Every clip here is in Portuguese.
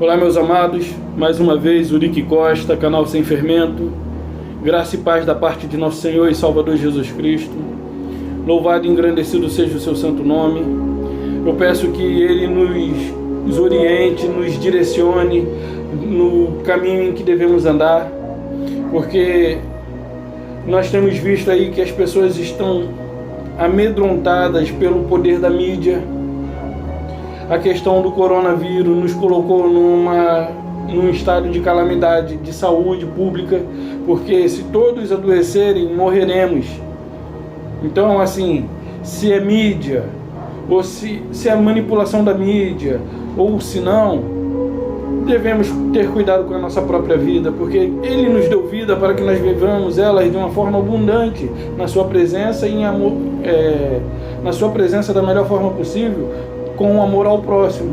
Olá, meus amados, mais uma vez Urique Costa, canal Sem Fermento. Graça e paz da parte de nosso Senhor e Salvador Jesus Cristo. Louvado e engrandecido seja o seu santo nome. Eu peço que Ele nos oriente, nos direcione no caminho em que devemos andar, porque nós temos visto aí que as pessoas estão amedrontadas pelo poder da mídia. A questão do coronavírus nos colocou num estado de calamidade de saúde pública, porque se todos adoecerem, morreremos. Então, assim, se é mídia, ou se é manipulação da mídia, ou se não, devemos ter cuidado com a nossa própria vida, porque Ele nos deu vida para que nós vivamos ela de uma forma abundante, na sua presença e em amor, na sua presença da melhor forma possível, com amor ao próximo.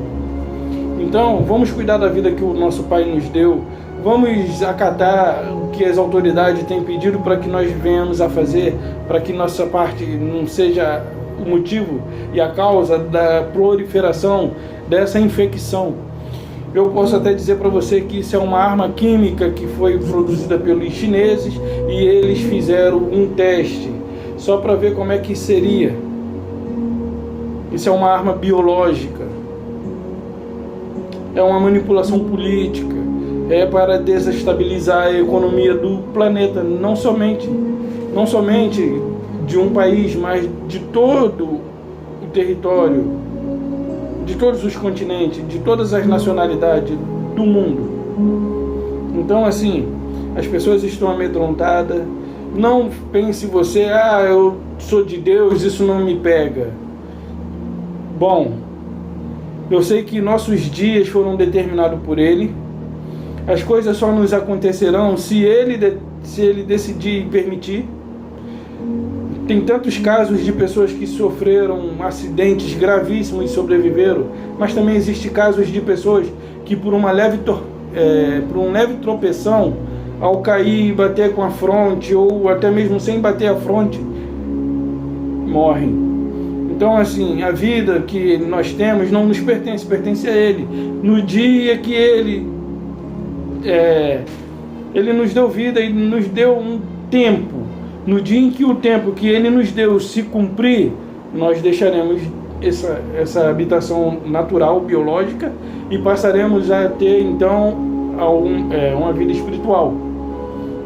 Então, vamos cuidar da vida que o nosso Pai nos deu, vamos acatar o que as autoridades têm pedido para que nós venhamos a fazer, para que nossa parte não seja o motivo e a causa da proliferação dessa infecção. Eu posso até dizer para você que isso é uma arma química que foi produzida pelos chineses e eles fizeram um teste só para ver como é que seria. Isso é uma arma biológica, é uma manipulação política, é para desestabilizar a economia do planeta, não somente de um país, mas de todo o território, de todos os continentes, de todas as nacionalidades do mundo. Então, assim, as pessoas estão amedrontadas. Não pense você, eu sou de Deus, isso não me pega. Bom, eu sei que nossos dias foram determinados por Ele. As coisas só nos acontecerão se Ele decidir e permitir. Tem tantos casos de pessoas que sofreram acidentes gravíssimos e sobreviveram, mas também existem casos de pessoas que por um leve tropeção, ao cair e bater com a fronte, ou até mesmo sem bater a fronte, morrem. Então, assim, a vida que nós temos não nos pertence, pertence a Ele. No dia que Ele nos deu vida e nos deu um tempo, no dia em que o tempo que Ele nos deu se cumprir, nós deixaremos essa habitação natural, biológica, e passaremos a ter, então, uma vida espiritual.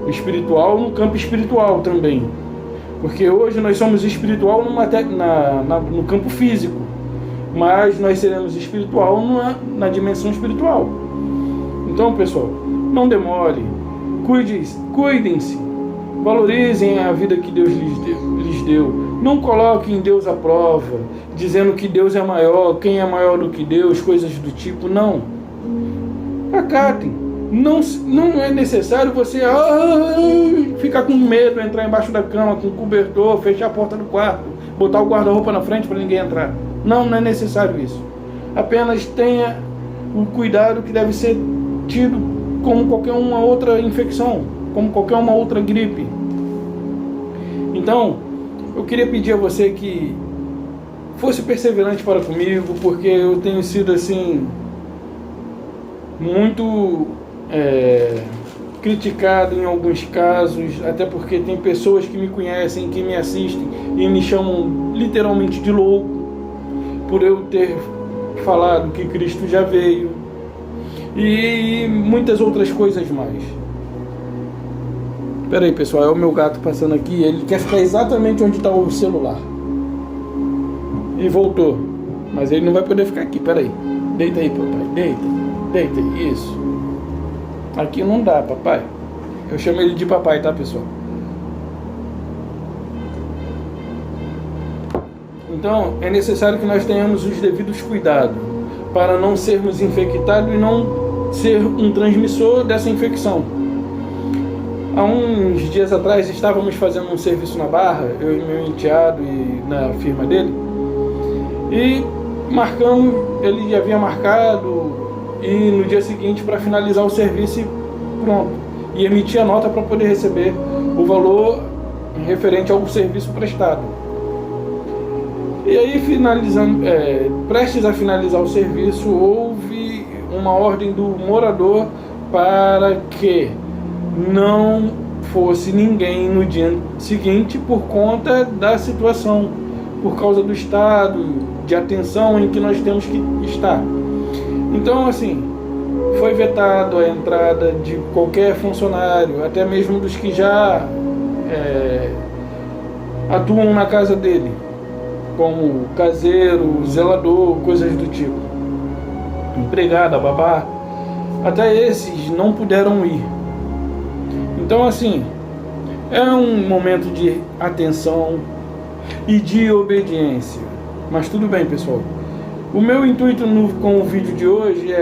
Espiritual no campo espiritual também. Porque hoje nós somos espiritual no campo físico, mas nós seremos espiritual na dimensão espiritual. Então, pessoal, não demore, cuidem-se, valorizem a vida que Deus lhes deu. Não coloquem Deus à prova, dizendo que Deus é maior, quem é maior do que Deus, coisas do tipo. Não. Acatem. Não é necessário você ficar com medo, entrar embaixo da cama com cobertor, fechar a porta do quarto, botar o guarda-roupa na frente para ninguém entrar. Não é necessário isso. Apenas tenha o cuidado que deve ser tido como qualquer uma outra infecção, como qualquer uma outra gripe. Então, eu queria pedir a você que fosse perseverante para comigo, porque eu tenho sido assim muito criticado em alguns casos, até porque tem pessoas que me conhecem, que me assistem e me chamam literalmente de louco por eu ter falado que Cristo já veio e muitas outras coisas mais. Espera aí, pessoal, é o meu gato passando aqui, ele quer ficar exatamente onde está o celular e voltou, mas ele não vai poder ficar aqui. Espera aí, deita aí, papai, deita, isso. Aqui não dá, papai. Eu chamo ele de papai, tá, pessoal? Então, é necessário que nós tenhamos os devidos cuidados para não sermos infectados e não ser um transmissor dessa infecção. Há uns dias atrás estávamos fazendo um serviço na Barra, eu e meu enteado e na firma dele, e marcamos, ele já havia marcado, e no dia seguinte para finalizar o serviço e pronto, e emitir a nota para poder receber o valor referente ao serviço prestado. E aí, prestes a finalizar o serviço, houve uma ordem do morador para que não fosse ninguém no dia seguinte por conta da situação, por causa do estado de atenção em que nós temos que estar. Então, assim, foi vetado a entrada de qualquer funcionário, até mesmo dos que já atuam na casa dele, como caseiro, zelador, coisas do tipo, empregada, babá. Até esses não puderam ir. Então, assim, é um momento de atenção e de obediência. Mas tudo bem, pessoal. O meu intuito com o vídeo de hoje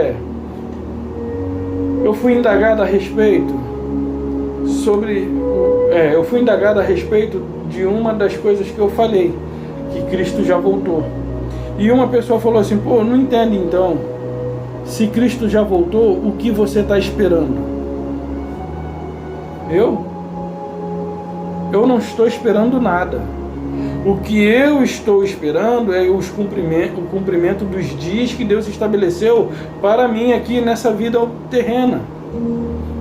eu fui indagado a respeito de uma das coisas que eu falei, que Cristo já voltou. E uma pessoa falou assim: pô, não entende então, se Cristo já voltou, o que você está esperando? Eu não estou esperando nada. O que eu estou esperando é o cumprimento dos dias que Deus estabeleceu para mim aqui nessa vida terrena,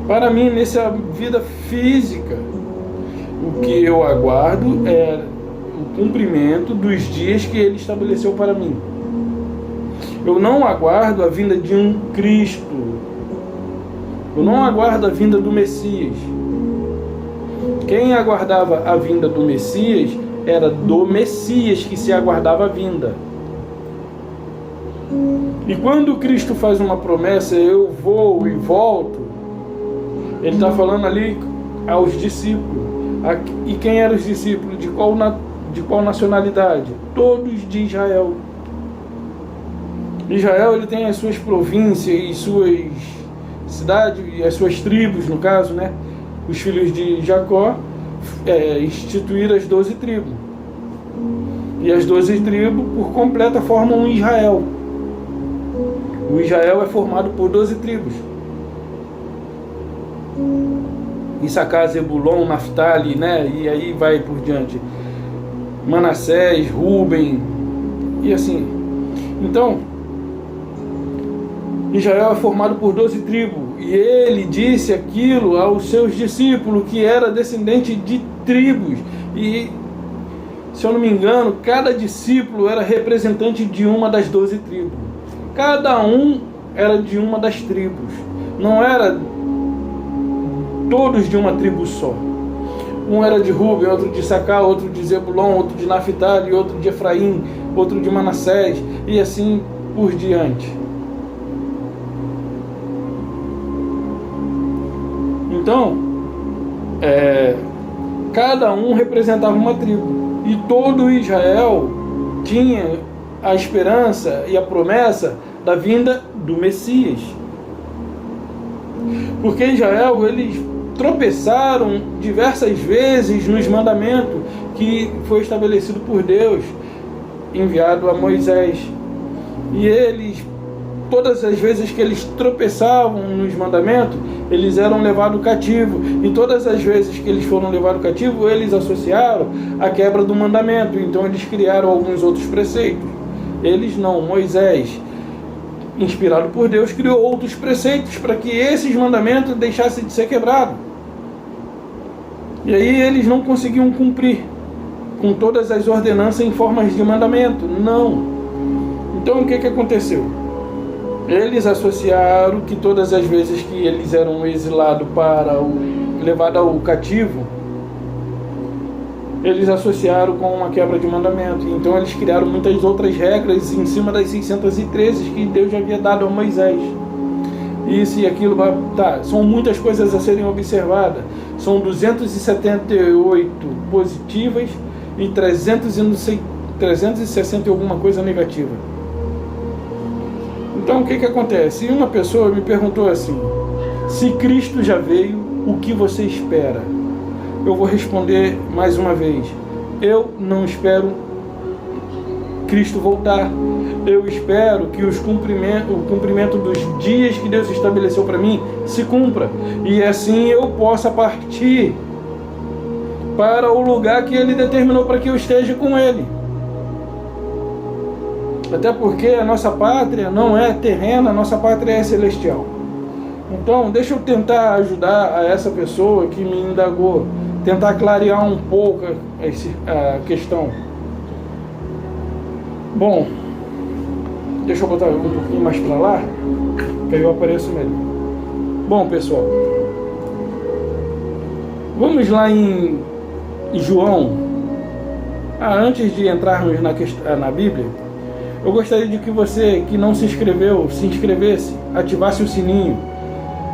para mim nessa vida física. O que eu aguardo é o cumprimento dos dias que Ele estabeleceu para mim. Eu não aguardo a vinda de um Cristo. Eu não aguardo a vinda do Messias. Quem aguardava a vinda do Messias era do Messias que se aguardava a vinda. E quando Cristo faz uma promessa, eu vou e volto, Ele está falando ali aos discípulos. E quem eram os discípulos? De qual nacionalidade? Todos de Israel. Israel, ele tem as suas províncias e suas cidades, e as suas tribos, no caso, né? Os filhos de Jacó instituíram as 12 tribos. E as 12 tribos, por completa, formam um Israel. O Israel é formado por 12 tribos. Issacar, Zebulon, Naftali, né? E aí vai por diante. Manassés, Rúben, e assim. Então, Israel é formado por 12 tribos. E ele disse aquilo aos seus discípulos, que era descendente de tribos. E, se eu não me engano, cada discípulo era representante de uma das 12 tribos. Cada um era de uma das tribos. Não era todos de uma tribo só. Um era de Rúben, outro de Issacar, outro de Zebulon, outro de Naftali, outro de Efraim, outro de Manassés, e assim por diante. Então, cada um representava uma tribo. E todo Israel tinha a esperança e a promessa da vinda do Messias. Porque Israel, eles tropeçaram diversas vezes nos mandamentos que foi estabelecido por Deus, enviado a Moisés. E eles, todas as vezes que eles tropeçavam nos mandamentos, eles eram levados cativo. E todas as vezes que eles foram levados cativo, eles associaram a quebra do mandamento. Então eles criaram alguns outros preceitos. Eles não, Moisés, inspirado por Deus, criou outros preceitos para que esses mandamentos deixassem de ser quebrados. E aí eles não conseguiam cumprir com todas as ordenanças em formas de mandamento. Não. Então o que aconteceu? Eles associaram que todas as vezes que eles eram exilados levados ao cativo, eles associaram com uma quebra de mandamento. Então eles criaram muitas outras regras em cima das 613 que Deus já havia dado a Moisés. Isso e aquilo, são muitas coisas a serem observadas. São 278 positivas e 360 e alguma coisa negativa. Então o que acontece? E uma pessoa me perguntou assim: se Cristo já veio, o que você espera? Eu vou responder mais uma vez: eu não espero Cristo voltar. Eu espero que o cumprimento dos dias que Deus estabeleceu para mim se cumpra. E assim eu possa partir para o lugar que Ele determinou para que eu esteja com Ele. Até porque a nossa pátria não é terrena, a nossa pátria é celestial. Então, deixa eu tentar ajudar a essa pessoa que me indagou, tentar clarear um pouco a questão. Bom, deixa eu botar um pouquinho mais para lá, que aí eu apareço melhor. Bom, pessoal, vamos lá em João. Antes de entrarmos na Bíblia, eu gostaria de que você que não se inscreveu, se inscrevesse, ativasse o sininho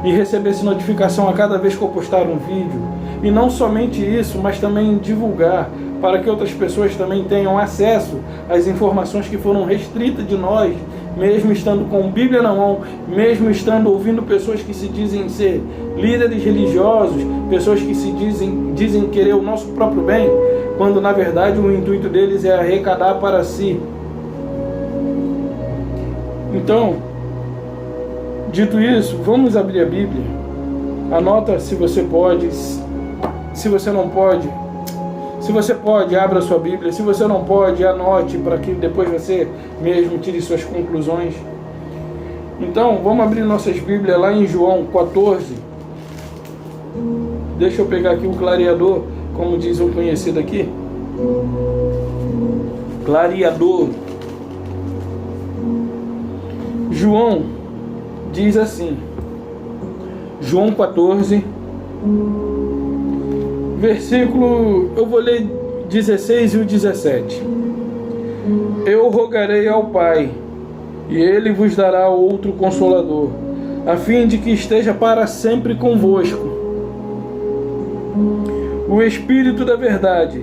e recebesse notificação a cada vez que eu postar um vídeo. E não somente isso, mas também divulgar, para que outras pessoas também tenham acesso às informações que foram restritas de nós, mesmo estando com Bíblia na mão, mesmo estando ouvindo pessoas que se dizem ser líderes religiosos, pessoas que se dizem querer o nosso próprio bem, quando na verdade o intuito deles é arrecadar para si. Então, dito isso, vamos abrir a Bíblia. Anota se você pode, se você não pode. Se você pode, abra a sua Bíblia. Se você não pode, anote para que depois você mesmo tire suas conclusões. Então, vamos abrir nossas Bíblias lá em João 14. Deixa eu pegar aqui o clareador, como diz o conhecido aqui. Clareador. João diz assim, João 14, versículo, eu vou ler 16 e o 17. Eu rogarei ao Pai, e Ele vos dará outro Consolador, a fim de que esteja para sempre convosco. O Espírito da verdade,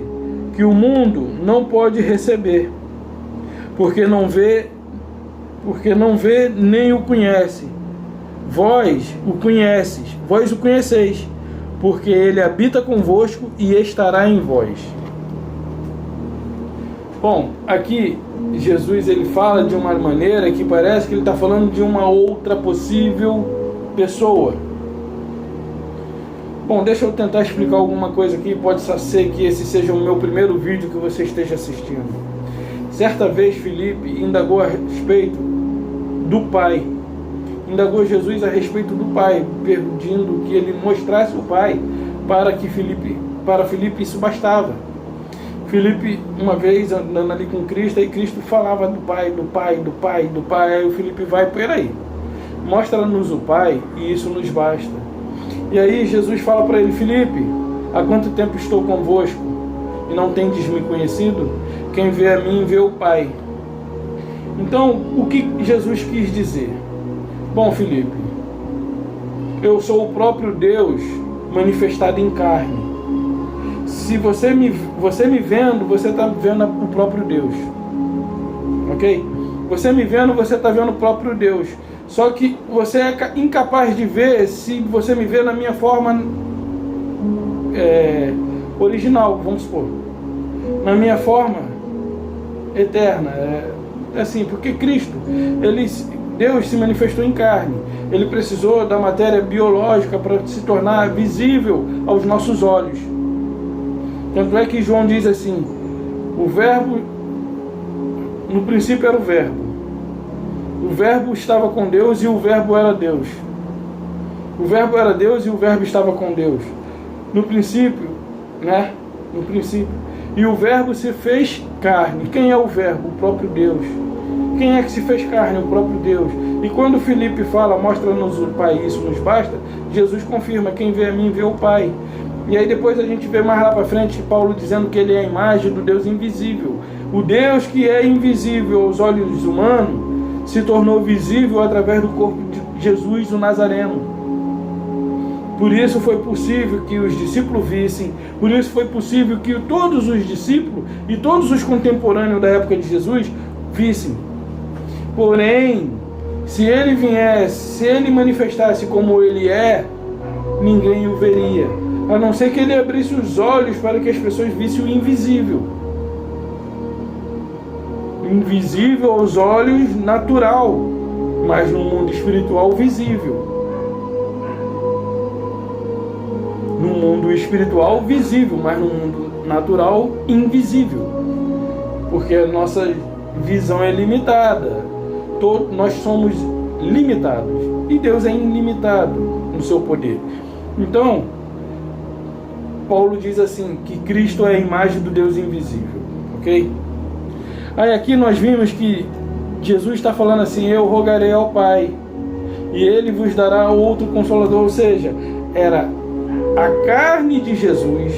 que o mundo não pode receber, porque não vê nem o conhece. Vós o conheceis, porque ele habita convosco e estará em vós. Bom, aqui Jesus ele fala de uma maneira que parece que ele está falando de uma outra possível pessoa. Bom, deixa eu tentar explicar alguma coisa aqui, pode ser que esse seja o meu primeiro vídeo que você esteja assistindo. Certa vez Filipe indagou a respeito do Pai, indagou Jesus a respeito do Pai, pedindo que ele mostrasse o Pai para Filipe isso bastava. Filipe, uma vez andando ali com Cristo, aí Cristo falava do Pai, aí o Filipe vai, peraí, mostra-nos o Pai e isso nos basta. E aí Jesus fala para ele, Filipe, há quanto tempo estou convosco e não tendes me conhecido? Quem vê a mim vê o Pai. Então, o que Jesus quis dizer? Bom, Filipe, eu sou o próprio Deus manifestado em carne. Se você me vendo, você está vendo o próprio Deus. Ok? Você me vendo, você está vendo o próprio Deus. Só que você é incapaz de ver se você me vê na minha forma original, vamos supor. Na minha forma eterna. Assim, porque Cristo, Deus se manifestou em carne. Ele precisou da matéria biológica para se tornar visível aos nossos olhos. Tanto é que João diz assim, o verbo, no princípio era o verbo estava com Deus e o verbo era Deus. O verbo era Deus e o verbo estava com Deus. No princípio, né? No princípio. E o verbo se fez carne. Quem é o verbo? O próprio Deus. Quem é que se fez carne? O próprio Deus. E quando Filipe fala, mostra-nos o Pai, isso nos basta, Jesus confirma, quem vê a mim vê o Pai. E aí depois a gente vê mais lá para frente Paulo dizendo que ele é a imagem do Deus invisível. O Deus que é invisível aos olhos humanos se tornou visível através do corpo de Jesus, o Nazareno. Por isso foi possível que os discípulos vissem, por isso foi possível que todos os discípulos e todos os contemporâneos da época de Jesus vissem. Porém, se ele viesse, se ele manifestasse como ele é, ninguém o veria, a não ser que ele abrisse os olhos para que as pessoas vissem o invisível. Invisível aos olhos, natural, mas no mundo espiritual visível. No mundo espiritual visível, mas no mundo natural invisível. Porque visão é limitada. Nós somos limitados. E Deus é ilimitado no seu poder. Então, Paulo diz assim, que Cristo é a imagem do Deus invisível. Ok? Aí aqui nós vimos que Jesus está falando assim, eu rogarei ao Pai, e Ele vos dará outro Consolador. Ou seja, era a carne de Jesus,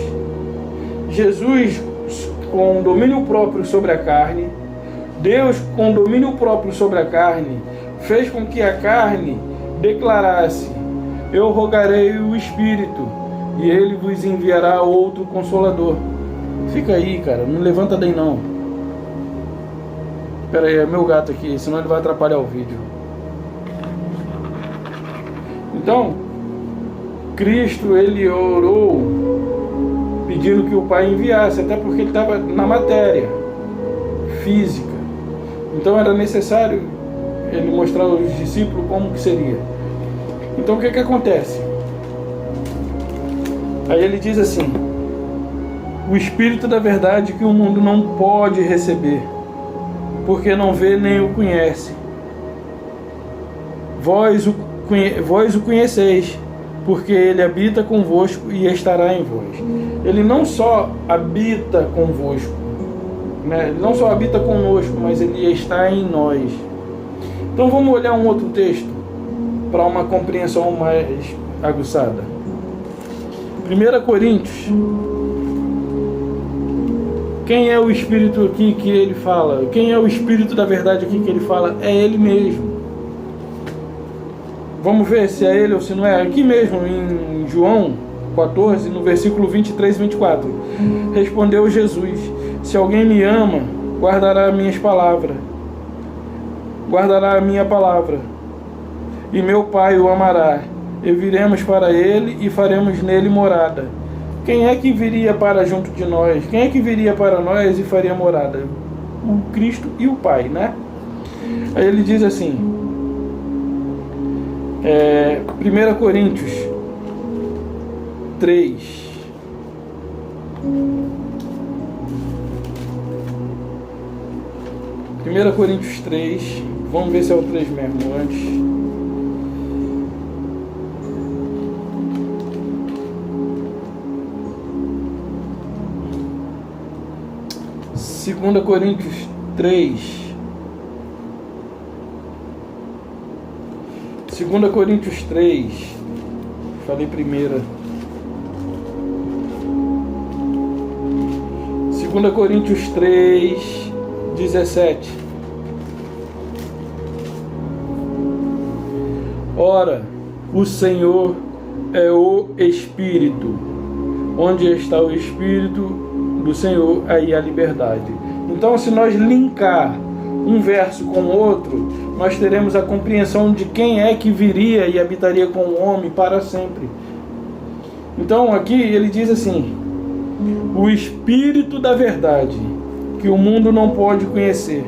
Jesus com domínio próprio sobre a carne, Deus com domínio próprio sobre a carne, fez com que a carne declarasse, eu rogarei o Espírito, e Ele vos enviará outro Consolador. Fica aí, cara, não levanta daí não. Espera aí, é meu gato aqui, senão ele vai atrapalhar o vídeo. Então, Cristo, ele orou pedindo que o Pai enviasse, até porque ele estava na matéria física. Então era necessário ele mostrar aos discípulos como que seria. Então o que acontece? Aí ele diz assim, o Espírito da verdade que o mundo não pode receber, porque não vê nem o conhece. Vós o conheceis, porque ele habita convosco e estará em vós. Ele não só habita convosco, né? Ele não só habita conosco, mas ele está em nós. Então vamos olhar um outro texto para uma compreensão mais aguçada. 1 Coríntios. Quem é o Espírito aqui que ele fala? Quem é o Espírito da verdade aqui que ele fala? É ele mesmo. Vamos ver se é ele ou se não é. Aqui mesmo em João 14, no versículo 23 e 24. Respondeu Jesus, se alguém me ama, guardará minhas palavras. Guardará a minha palavra. E meu Pai o amará. E viremos para ele e faremos nele morada. Quem é que viria para junto de nós? Quem é que viria para nós e faria morada? O Cristo e o Pai, né? Aí ele diz assim, 1 Coríntios 3. Primeira Coríntios 3. Vamos ver se é o 3 mesmo antes. Segunda Coríntios 3. 2 Coríntios 3. Falei primeira. 2 Coríntios 3, 17. Ora, o Senhor é o Espírito. Onde está o Espírito do Senhor, aí a liberdade. Então, se nós linkar um verso com o outro, nós teremos a compreensão de quem é que viria e habitaria com o homem para sempre. Então, aqui ele diz assim, o Espírito da verdade, que o mundo não pode conhecer,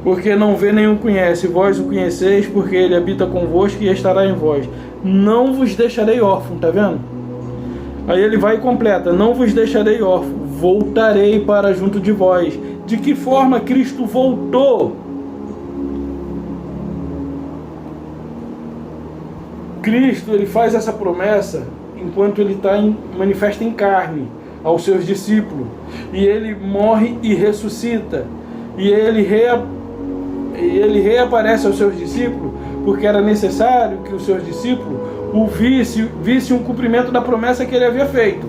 porque não vê nem o conhece. Vós o conheceis, porque ele habita convosco e estará em vós. Não vos deixarei órfão, tá vendo? Aí ele vai e completa, não vos deixarei órfão, voltarei para junto de vós. De que forma Cristo voltou? Cristo, ele faz essa promessa enquanto ele está manifesta em carne aos seus discípulos. E ele morre e ressuscita. E ele reaparece aos seus discípulos, porque era necessário que os seus discípulos o visse um cumprimento da promessa que ele havia feito,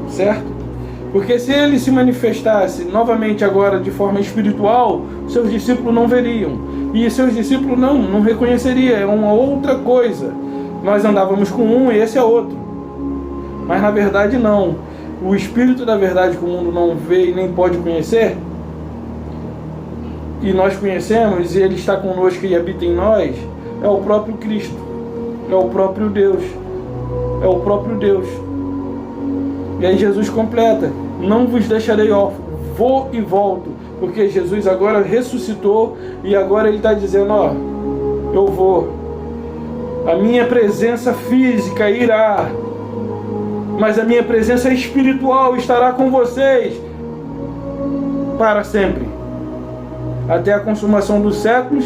certo? Porque se ele se manifestasse novamente agora de forma espiritual, seus discípulos não veriam, e seus discípulos não reconheceriam, é uma outra coisa. Nós andávamos com um e esse é outro, mas na verdade não. O Espírito da verdade que o mundo não vê e nem pode conhecer, e nós conhecemos, e ele está conosco e habita em nós, é o próprio Cristo. É o próprio Deus. É o próprio Deus. E aí Jesus completa, não vos deixarei órfão, vou e volto. Porque Jesus agora ressuscitou e agora ele está dizendo, ó, eu vou. A minha presença física irá, mas a minha presença espiritual estará com vocês. para sempre, até a consumação dos séculos,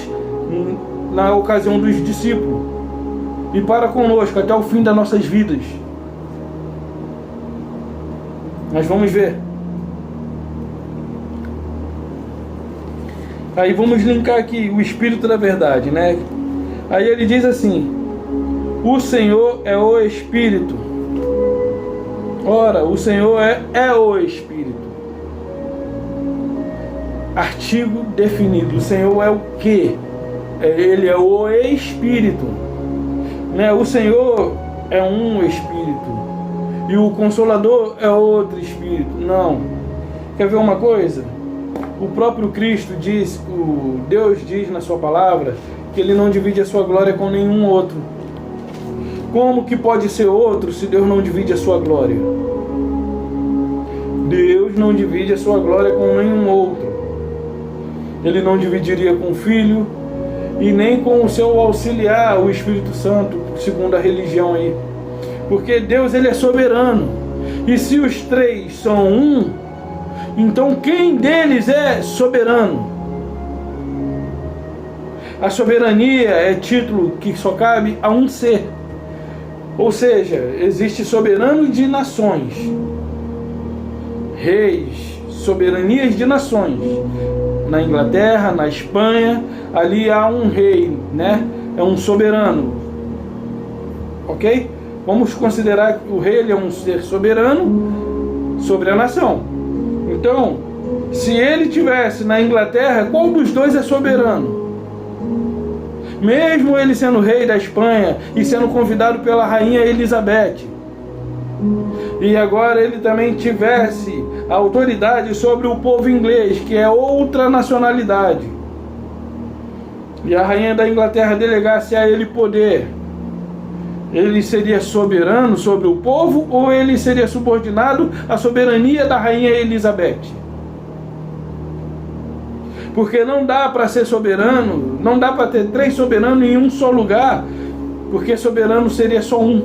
na ocasião dos discípulos, e para conosco até o fim das nossas vidas. Nós vamos ver. Aí vamos linkar aqui o Espírito da verdade, né? Aí ele diz assim: o Senhor é o Espírito. Ora, o Senhor é o Espírito. Artigo definido. O Senhor é o quê? Ele é o Espírito, né? O Senhor é um Espírito e o Consolador é outro Espírito. Não. Quer ver uma coisa? O próprio Cristo diz, Deus diz na sua palavra, que Ele não divide a sua glória com nenhum outro. Como que pode ser outro se Deus não divide a sua glória? Deus não divide a sua glória com nenhum outro. Ele não dividiria com o Filho e nem com o seu auxiliar, o Espírito Santo, segundo a religião aí. Porque Deus, Ele é soberano. E se os três são um, então quem deles é soberano? A soberania é título que só cabe a um ser. Ou seja, existe soberano de nações, reis, soberanias de nações. Na Inglaterra, na Espanha, ali há um rei, né? É um soberano. Ok? Vamos considerar que o rei ele é um ser soberano sobre a nação. Então, se ele tivesse na Inglaterra, qual dos dois é soberano? Mesmo ele sendo rei da Espanha e sendo convidado pela rainha Elizabeth, e agora ele também tivesse a autoridade sobre o povo inglês, que é outra nacionalidade, e a rainha da Inglaterra delegasse a ele poder, ele seria soberano sobre o povo ou ele seria subordinado à soberania da rainha Elizabeth? Porque não dá para ser soberano, não dá para ter três soberanos em um só lugar, porque soberano seria só um.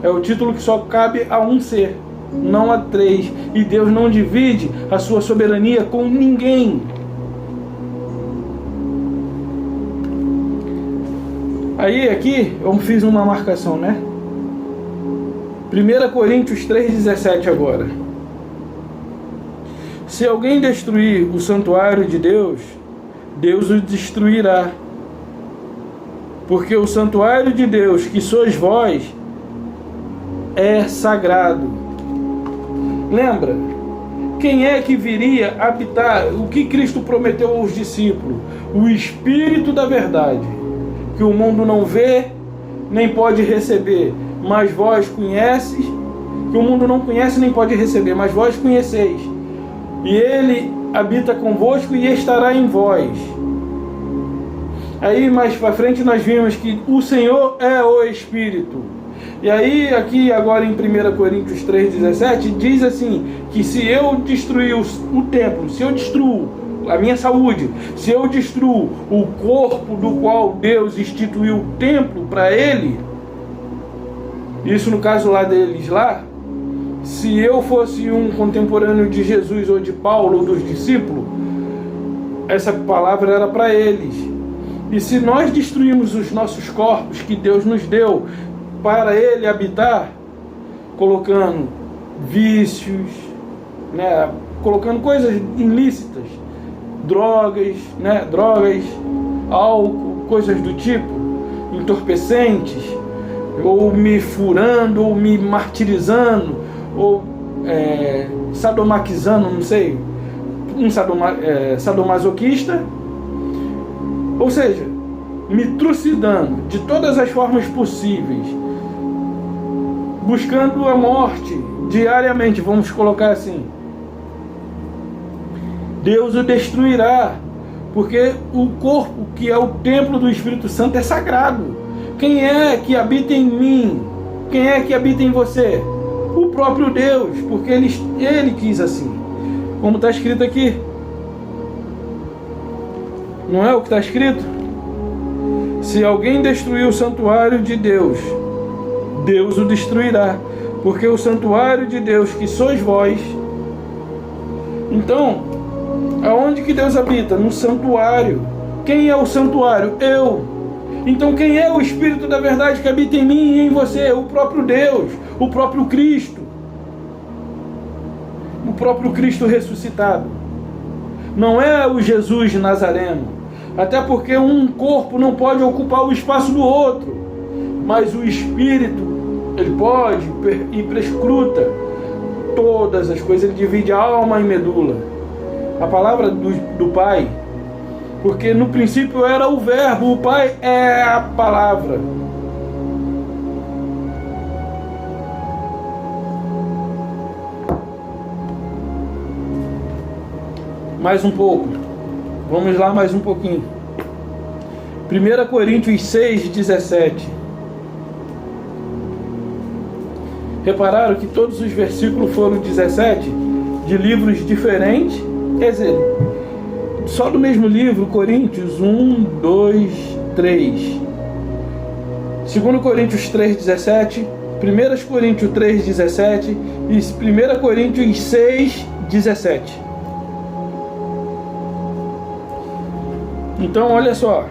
É o título que só cabe a um ser, não a três. E Deus não divide a sua soberania com ninguém. Aí aqui eu fiz uma marcação, né? 1 Coríntios 3,17 agora. Se alguém destruir o santuário de Deus, Deus o destruirá. Porque o santuário de Deus, que sois vós, é sagrado. Lembra? Quem é que viria habitar? O que Cristo prometeu aos discípulos? O Espírito da verdade, que o mundo não vê, nem pode receber, mas vós conheces, que o mundo não conhece nem pode receber, mas vós conheceis. E ele habita convosco e estará em vós. Aí mais para frente nós vimos que o Senhor é o Espírito. E aí aqui agora em 1 Coríntios 3,17 diz assim, que se eu destruir o templo, se eu destruo a minha saúde, se eu destruo o corpo do qual Deus instituiu o templo para ele, isso no caso lá deles lá, se eu fosse um contemporâneo de Jesus ou de Paulo ou dos discípulos, essa palavra era para eles. E se nós destruirmos os nossos corpos que Deus nos deu para Ele habitar, colocando vícios, né, colocando coisas ilícitas, drogas, né, álcool, coisas do tipo, entorpecentes, ou me furando, ou me martirizando, ou sadomaquizando, não sei, um sadomasoquista, ou seja, me trucidando de todas as formas possíveis, buscando a morte diariamente, vamos colocar assim, Deus o destruirá, porque o corpo que é o templo do Espírito Santo é sagrado. Quem é que habita em mim? Quem é que habita em você? O próprio Deus, porque ele quis assim, como está escrito aqui. Não é o que está escrito? Se alguém destruir o santuário de Deus, Deus o destruirá, porque o santuário de Deus, que sois vós, Então, aonde que Deus habita? No santuário. Quem é o santuário? Eu. Então quem é o Espírito da verdade que habita em mim e em você? O próprio Deus, o próprio Cristo. O próprio Cristo ressuscitado. Não é o Jesus Nazareno. Até porque um corpo não pode ocupar o espaço do outro. Mas o Espírito, ele pode e prescruta todas as coisas. Ele divide alma e medula. A palavra do Pai. Porque no princípio era o Verbo, o Pai é a palavra. Mais um pouco. Vamos lá mais um pouquinho. 1 Coríntios 6, 17. Repararam que todos os versículos foram 17 de livros diferentes? Quer dizer, só do mesmo livro, Coríntios 1, 2, 3. 2 Coríntios 3, 17. 1 Coríntios 3, 17. E 1 Coríntios 6, 17. Então, olha só.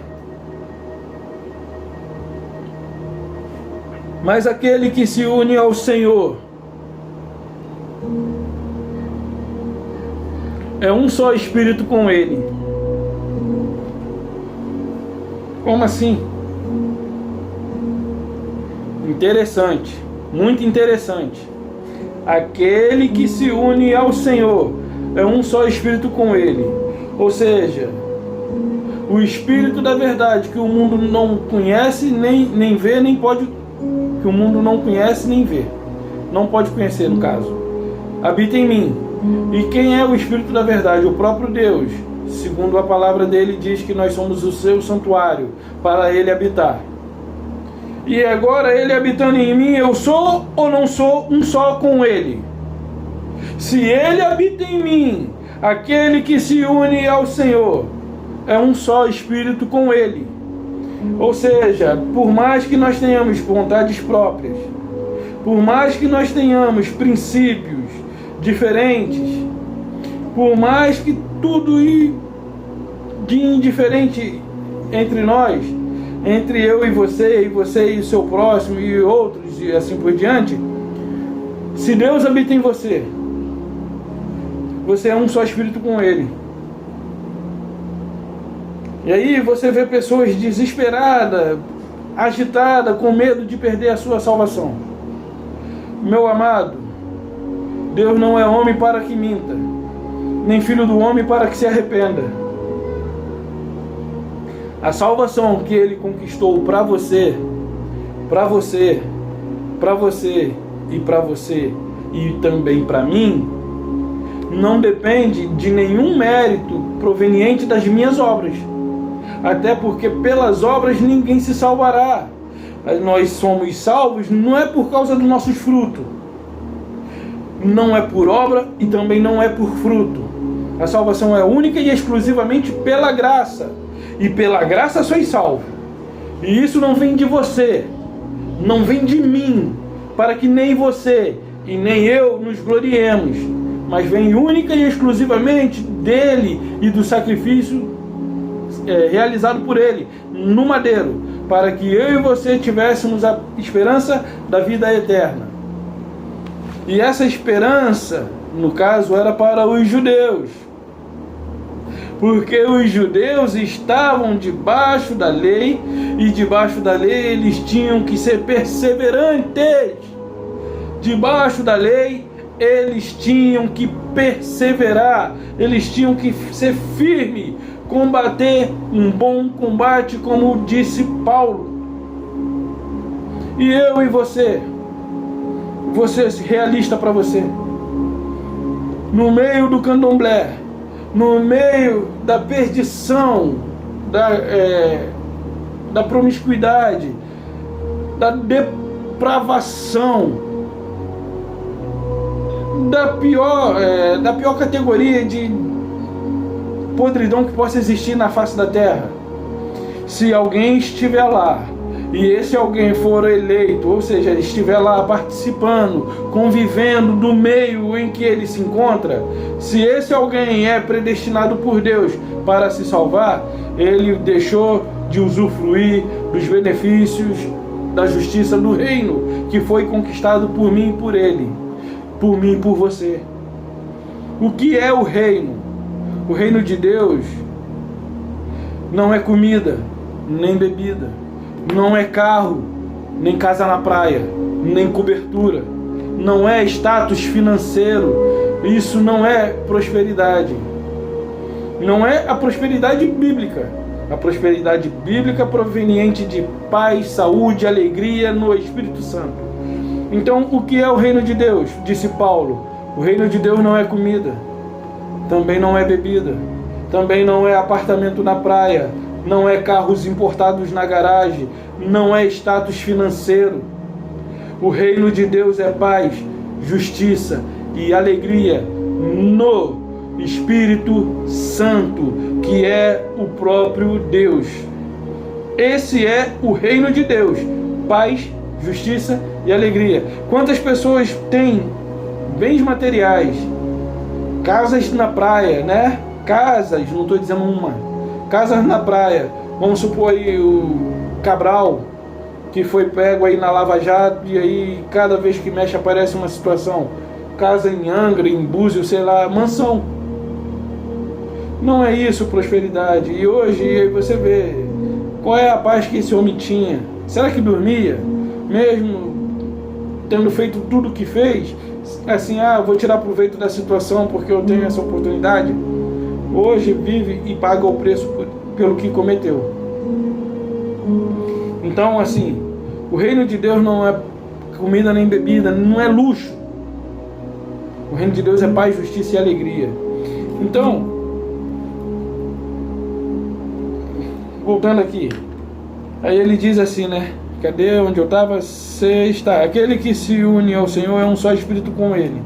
Mas aquele que se une ao Senhor é um só espírito com Ele. Como assim? Interessante, muito interessante. Aquele que se une ao Senhor é um só espírito com Ele. Ou seja, o Espírito da verdade que o mundo não conhece, nem vê, nem pode... Que o mundo não conhece, nem vê. Não pode conhecer, no caso. Habita em mim. E quem é o Espírito da verdade? O próprio Deus. Segundo a palavra dele, diz que nós somos o seu santuário, para ele habitar. E agora, ele habitando em mim, eu sou ou não sou um só com ele? Se ele habita em mim, aquele que se une ao Senhor é um só espírito com ele. Ou seja, por mais que nós tenhamos vontades próprias, por mais que nós tenhamos princípios diferentes, por mais que tudo de indiferente entre nós, entre eu e você e o seu próximo e outros e assim por diante, se Deus habita em você, você é um só espírito com Ele. E aí você vê pessoas desesperadas, agitadas, com medo de perder a sua salvação. Meu amado, Deus não é homem para que minta, nem filho do homem para que se arrependa. A salvação que Ele conquistou para você, para você, para você e para você e também para mim, não depende de nenhum mérito proveniente das minhas obras. Até porque pelas obras ninguém se salvará. Nós somos salvos não é por causa dos nossos frutos. Não é por obra e também não é por fruto. A salvação é única e exclusivamente pela graça. E pela graça sois salvo. E isso não vem de você, não vem de mim, para que nem você e nem eu nos gloriemos, mas vem única e exclusivamente dele e do sacrifício realizado por ele no madeiro, para que eu e você tivéssemos a esperança da vida eterna. E essa esperança, no caso, era para os judeus, porque os judeus estavam debaixo da lei, e debaixo da lei eles tinham que ser perseverantes. Debaixo da lei eles tinham que perseverar, eles tinham que ser firmes, combater um bom combate, como disse Paulo. E eu e você realista para você, no meio do candomblé, no meio da perdição, da promiscuidade, da depravação, da pior categoria de podridão que possa existir na face da terra. Se alguém estiver lá e esse alguém for eleito, ou seja, estiver lá participando, convivendo do meio em que ele se encontra, se esse alguém é predestinado por Deus para se salvar, ele deixou de usufruir dos benefícios da justiça do reino, que foi conquistado por mim e por ele, por mim e por você. O que é o reino? O reino de Deus não é comida, nem bebida, não é carro, nem casa na praia, nem cobertura, não é status financeiro, isso não é prosperidade. Não é a prosperidade bíblica. A prosperidade bíblica proveniente de paz, saúde, alegria no Espírito Santo. Então, o que é o reino de Deus? Disse Paulo. O reino de Deus não é comida, também não é bebida, também não é apartamento na praia, não é carros importados na garagem, não é status financeiro. O reino de Deus é paz, justiça e alegria no Espírito Santo, que é o próprio Deus. Esse é o reino de Deus: paz, justiça e alegria. Quantas pessoas têm bens materiais, casas na praia, né? Casas, não estou dizendo uma, casas na praia. Vamos supor aí o Cabral, que foi pego aí na Lava Jato, e aí cada vez que mexe aparece uma situação. Casa em Angra, em Búzios, sei lá, mansão. Não é isso prosperidade. E hoje você vê qual é a paz que esse homem tinha. Será que dormia? Mesmo tendo feito tudo o que fez, assim, vou tirar proveito da situação porque eu tenho essa oportunidade. Hoje vive e paga o preço pelo que cometeu. Então, assim, o reino de Deus não é comida nem bebida, não é luxo. O reino de Deus é paz, justiça e alegria. Então, voltando aqui, aí ele diz assim, né? Cadê onde eu estava? Você está. Aquele que se une ao Senhor é um só espírito com Ele.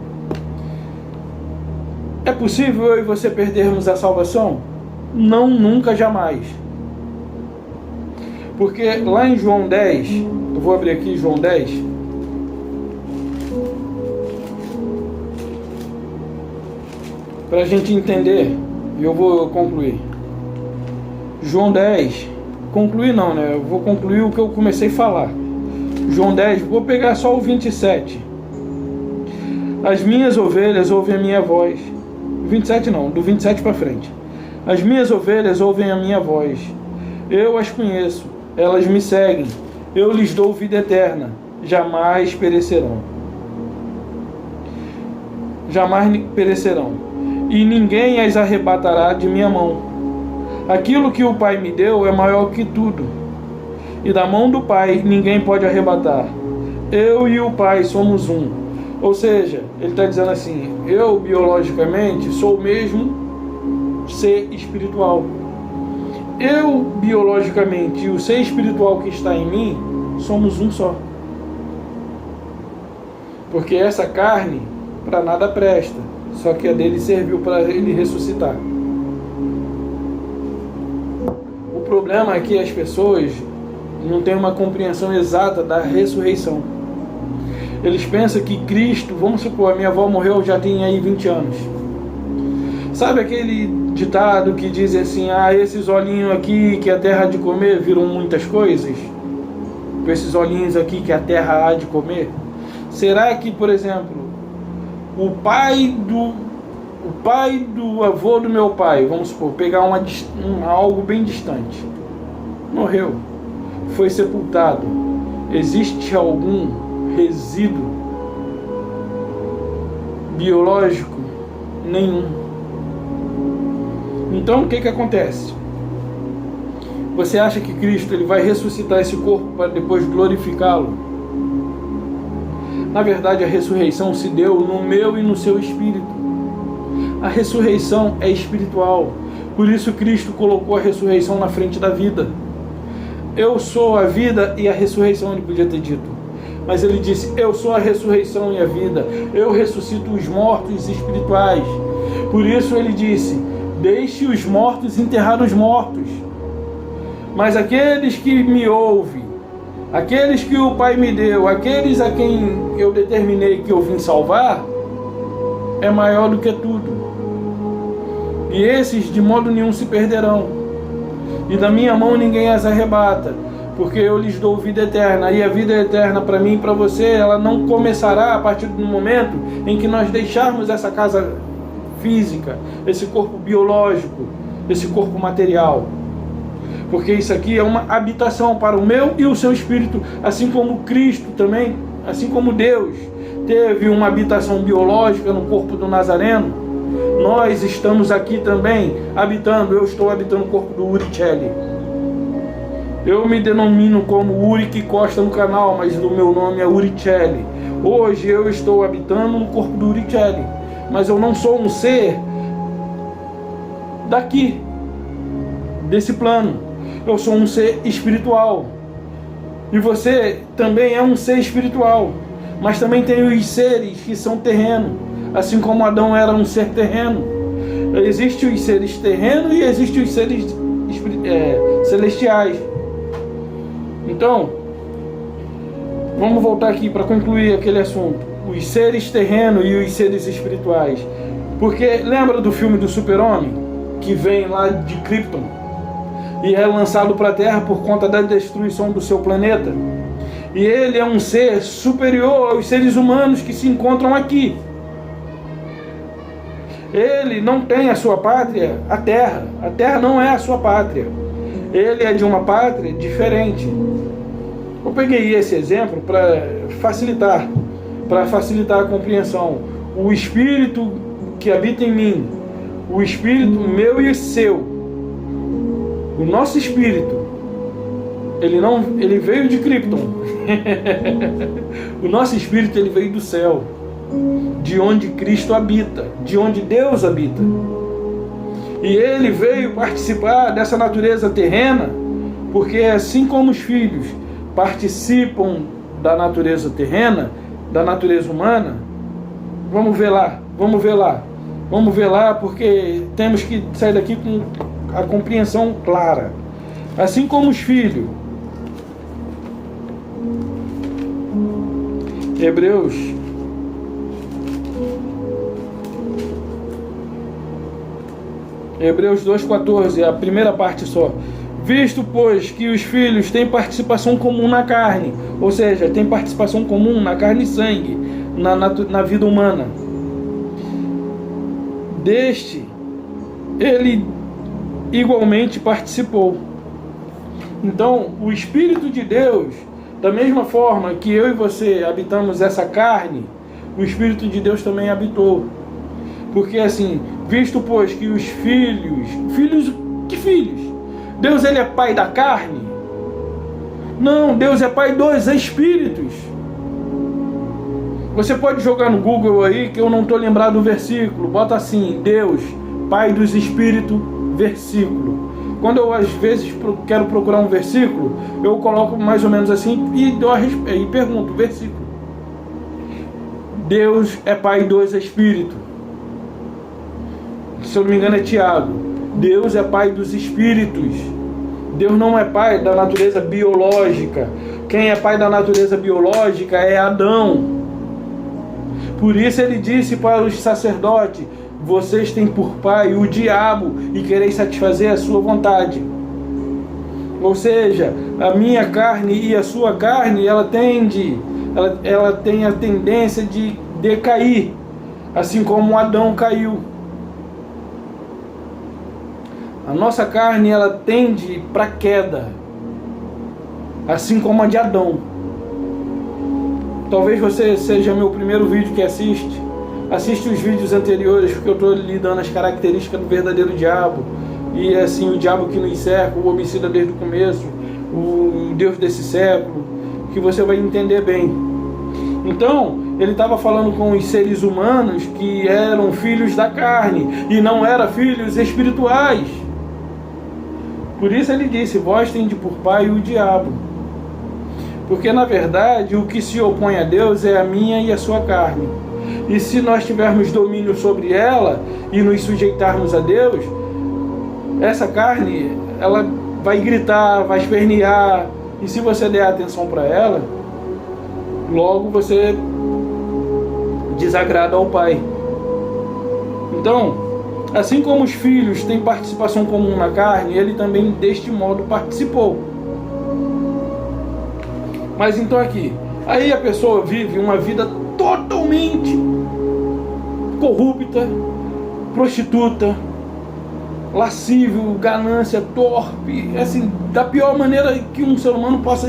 É possível eu e você perdermos a salvação? Não, nunca, jamais. Porque lá em João 10, eu vou abrir aqui João 10. Para a gente entender, e eu vou concluir. João 10, concluir não, né? Eu vou concluir o que eu comecei a falar. João 10, vou pegar só o 27. As minhas ovelhas ouvem a minha voz. 27 não, do 27 para frente. As minhas ovelhas ouvem a minha voz. Eu as conheço, elas me seguem. Eu lhes dou vida eterna, jamais perecerão. Jamais perecerão. E ninguém as arrebatará de minha mão. Aquilo que o Pai me deu é maior que tudo, e da mão do Pai ninguém pode arrebatar. Eu e o Pai somos um. Ou seja, ele está dizendo assim, eu biologicamente sou o mesmo ser espiritual. Eu biologicamente e o ser espiritual que está em mim somos um só. Porque essa carne para nada presta, só que a dele serviu para ele ressuscitar. O problema é que as pessoas não têm uma compreensão exata da ressurreição. Eles pensam que Cristo, vamos supor, a minha avó morreu já tem aí 20 anos. Sabe aquele ditado que diz assim, esses olhinhos aqui que a terra há de comer viram muitas coisas? Com esses olhinhos aqui que a terra há de comer? Será que, por exemplo, o pai do avô do meu pai, vamos supor, pegar algo bem distante, morreu, foi sepultado, existe algum resíduo biológico? Nenhum. Então o que acontece? Você acha que Cristo ele vai ressuscitar esse corpo para depois glorificá-lo? Na verdade, a ressurreição se deu no meu e no seu espírito. A ressurreição é espiritual. Por isso Cristo colocou a ressurreição na frente da vida. Eu sou a vida e a ressurreição, ele podia ter dito. Mas ele disse, eu sou a ressurreição e a vida. Eu ressuscito os mortos espirituais. Por isso ele disse, deixe os mortos enterrar os mortos. Mas aqueles que me ouvem aqueles que o Pai me deu, aqueles a quem eu determinei que eu vim salvar, é maior do que tudo. E esses de modo nenhum se perderão. E da minha mão ninguém as arrebata, porque eu lhes dou vida eterna. E a vida eterna para mim e para você, ela não começará a partir do momento em que nós deixarmos essa casa física, esse corpo biológico, esse corpo material. Porque isso aqui é uma habitação para o meu e o seu espírito, assim como Cristo também, assim como Deus teve uma habitação biológica no corpo do Nazareno, nós estamos aqui também habitando. Eu estou habitando o corpo do Uricelli. Eu me denomino como Urique Costa no canal, mas o meu nome é Uricelli. Hoje eu estou habitando no corpo do Uricelli, mas eu não sou um ser daqui, desse plano. Eu sou um ser espiritual. E você também é um ser espiritual. Mas também tem os seres que são terrenos. Assim como Adão era um ser terreno. Existem os seres terrenos e existem os seres celestiais. Então, vamos voltar aqui para concluir aquele assunto. Os seres terrenos e os seres espirituais. Porque lembra do filme do Super-Homem? Que vem lá de Krypton e é lançado para a Terra por conta da destruição do seu planeta. E ele é um ser superior aos seres humanos que se encontram aqui. Ele não tem a sua pátria, a Terra. A Terra não é a sua pátria. Ele é de uma pátria diferente. Eu peguei esse exemplo para facilitar a compreensão. O Espírito que habita em mim, o Espírito meu e seu, o nosso Espírito, ele veio de Krypton. O nosso Espírito, ele veio do céu, de onde Cristo habita, de onde Deus habita. E ele veio participar dessa natureza terrena, porque assim como os filhos participam da natureza terrena, da natureza humana, vamos ver lá, porque temos que sair daqui com a compreensão clara. Assim como os filhos, Hebreus 2,14, a primeira parte só. Visto, pois, que os filhos têm participação comum na carne, ou seja, têm participação comum na carne e sangue, na vida humana, deste ele igualmente participou. Então, o Espírito de Deus, da mesma forma que eu e você habitamos essa carne, o Espírito de Deus também habitou. Porque assim, visto pois que os filhos, que filhos? Deus, ele é pai da carne? Não, Deus é pai dos espíritos. Você pode jogar no Google aí, que eu não estou lembrado do versículo, bota assim, Deus, pai dos espíritos, versículo. Quando eu às vezes quero procurar um versículo, eu coloco mais ou menos assim e pergunto, versículo. Deus é pai dos espíritos. Se eu não me engano é Tiago. Deus é pai dos espíritos. Deus não é pai da natureza biológica. Quem é pai da natureza biológica é Adão. Por isso ele disse para os sacerdotes: vocês têm por pai o diabo e quereis satisfazer a sua vontade. Ou seja, a minha carne e a sua carne, ela tem a tendência de decair, assim como Adão caiu. A nossa carne, ela tende para queda, assim como a de Adão. Talvez você seja meu primeiro vídeo que assiste. Assiste os vídeos anteriores, porque eu estou lhe dando as características do verdadeiro diabo. E assim, o diabo que nos cerca, o homicida desde o começo, o Deus desse século, que você vai entender bem. Então, ele estava falando com os seres humanos que eram filhos da carne e não eram filhos espirituais. Por isso ele disse: vós tendes por pai o diabo. Porque na verdade o que se opõe a Deus é a minha e a sua carne. E se nós tivermos domínio sobre ela e nos sujeitarmos a Deus, essa carne, ela vai gritar, vai espernear, E se você der atenção para ela, logo você desagrada ao Pai. Então, assim como os filhos têm participação comum na carne, ele também deste modo participou. Mas então aqui, aí a pessoa vive uma vida totalmente corrupta, prostituta, lascível, ganância, torpe, assim, da pior maneira que um ser humano possa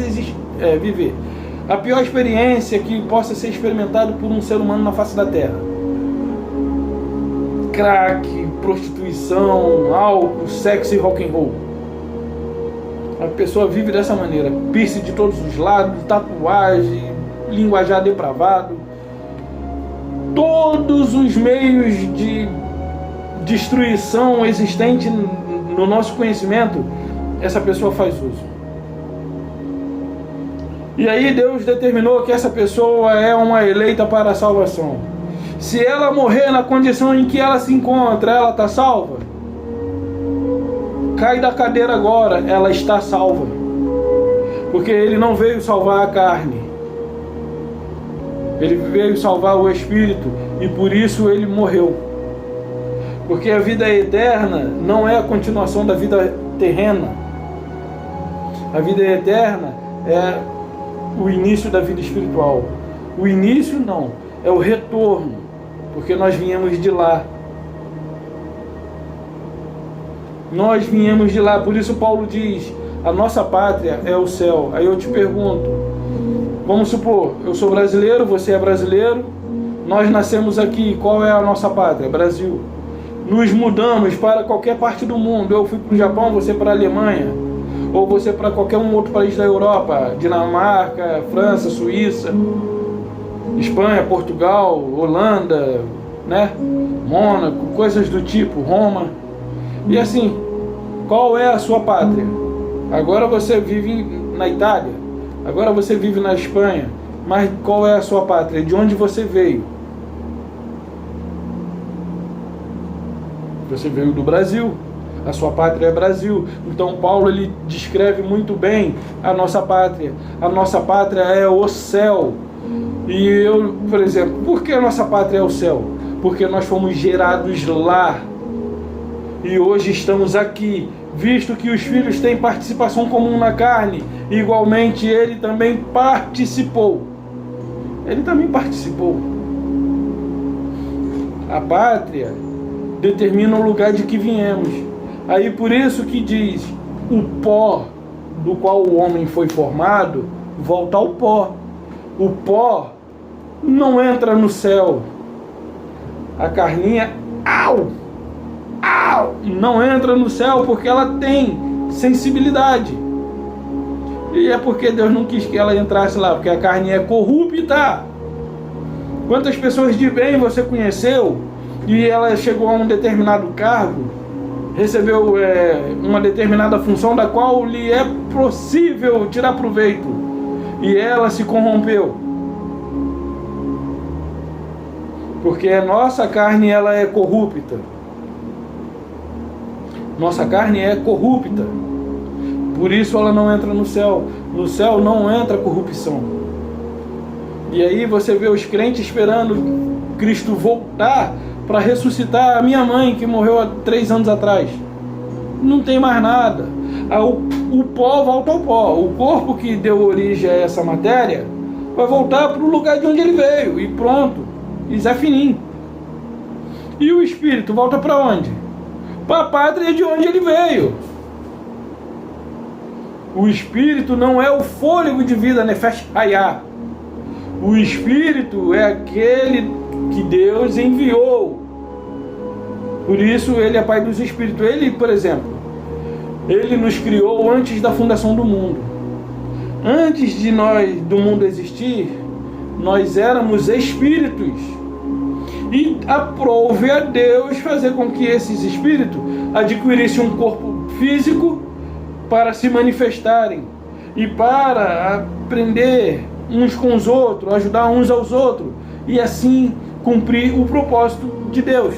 viver. A pior experiência que possa ser experimentada por um ser humano na face da terra. Crack, prostituição, álcool, sexo e rock and roll. A pessoa vive dessa maneira, piercing de todos os lados, tatuagem, linguajar depravado, todos os meios de destruição existente no nosso conhecimento, essa pessoa faz uso. E aí Deus determinou que essa pessoa é uma eleita para a salvação. Se ela morrer na condição em que ela se encontra, ela está salva? Cai da cadeira agora, ela está salva. Porque ele não veio salvar a carne. Ele veio salvar o espírito e por isso ele morreu. Porque a vida eterna não é a continuação da vida terrena. A vida eterna é o início da vida espiritual. O início não, é o retorno, porque nós viemos de lá. Nós viemos de lá, por isso Paulo diz, a nossa pátria é o céu. Aí eu te pergunto, vamos supor, eu sou brasileiro, você é brasileiro, nós nascemos aqui, qual é a nossa pátria? Brasil. Nos mudamos para qualquer parte do mundo, eu fui para o Japão, você para a Alemanha, ou você para qualquer um outro país da Europa, Dinamarca, França, Suíça, Espanha, Portugal, Holanda, né? Mônaco, coisas do tipo, Roma. E assim, qual é a sua pátria? Agora você vive na Itália, agora você vive na Espanha, mas qual é a sua pátria? De onde você veio? Você veio do Brasil, a sua pátria é Brasil. Então Paulo ele descreve muito bem a nossa pátria. A nossa pátria é o céu. E eu, por exemplo, por que a nossa pátria é o céu? Porque nós fomos gerados lá. E hoje estamos aqui, visto que os filhos têm participação comum na carne, igualmente ele também participou. Ele também participou. A pátria determina o lugar de que viemos. Aí por isso que diz, o pó do qual o homem foi formado, volta ao pó. O pó não entra no céu. A carninha, não entra no céu porque ela tem sensibilidade. E é porque Deus não quis que ela entrasse lá, porque a carne é corrupta. Quantas pessoas de bem você conheceu e ela chegou a um determinado cargo, recebeu uma determinada função da qual lhe é possível tirar proveito, e ela se corrompeu? Porque a nossa carne ela é corrupta. Nossa carne é corrupta. Por isso ela não entra no céu. No céu não entra corrupção. E aí você vê os crentes esperando Cristo voltar para ressuscitar a minha mãe que morreu há 3 anos atrás. Não tem mais nada. O pó volta ao pó. O corpo que deu origem a essa matéria vai voltar para o lugar de onde ele veio. E pronto. E Zé Fininho. E o espírito volta para onde? Para a pátria de onde ele veio. O espírito não é o fôlego de vida, Nefesh Hayah. O espírito é aquele que Deus enviou. Por isso ele é pai dos espíritos. Ele, por exemplo, ele nos criou antes da fundação do mundo. Antes de do mundo existir, nós éramos espíritos. E aprove a Deus fazer com que esses espíritos adquirissem um corpo físico para se manifestarem e para aprender uns com os outros, ajudar uns aos outros e assim cumprir o propósito de Deus.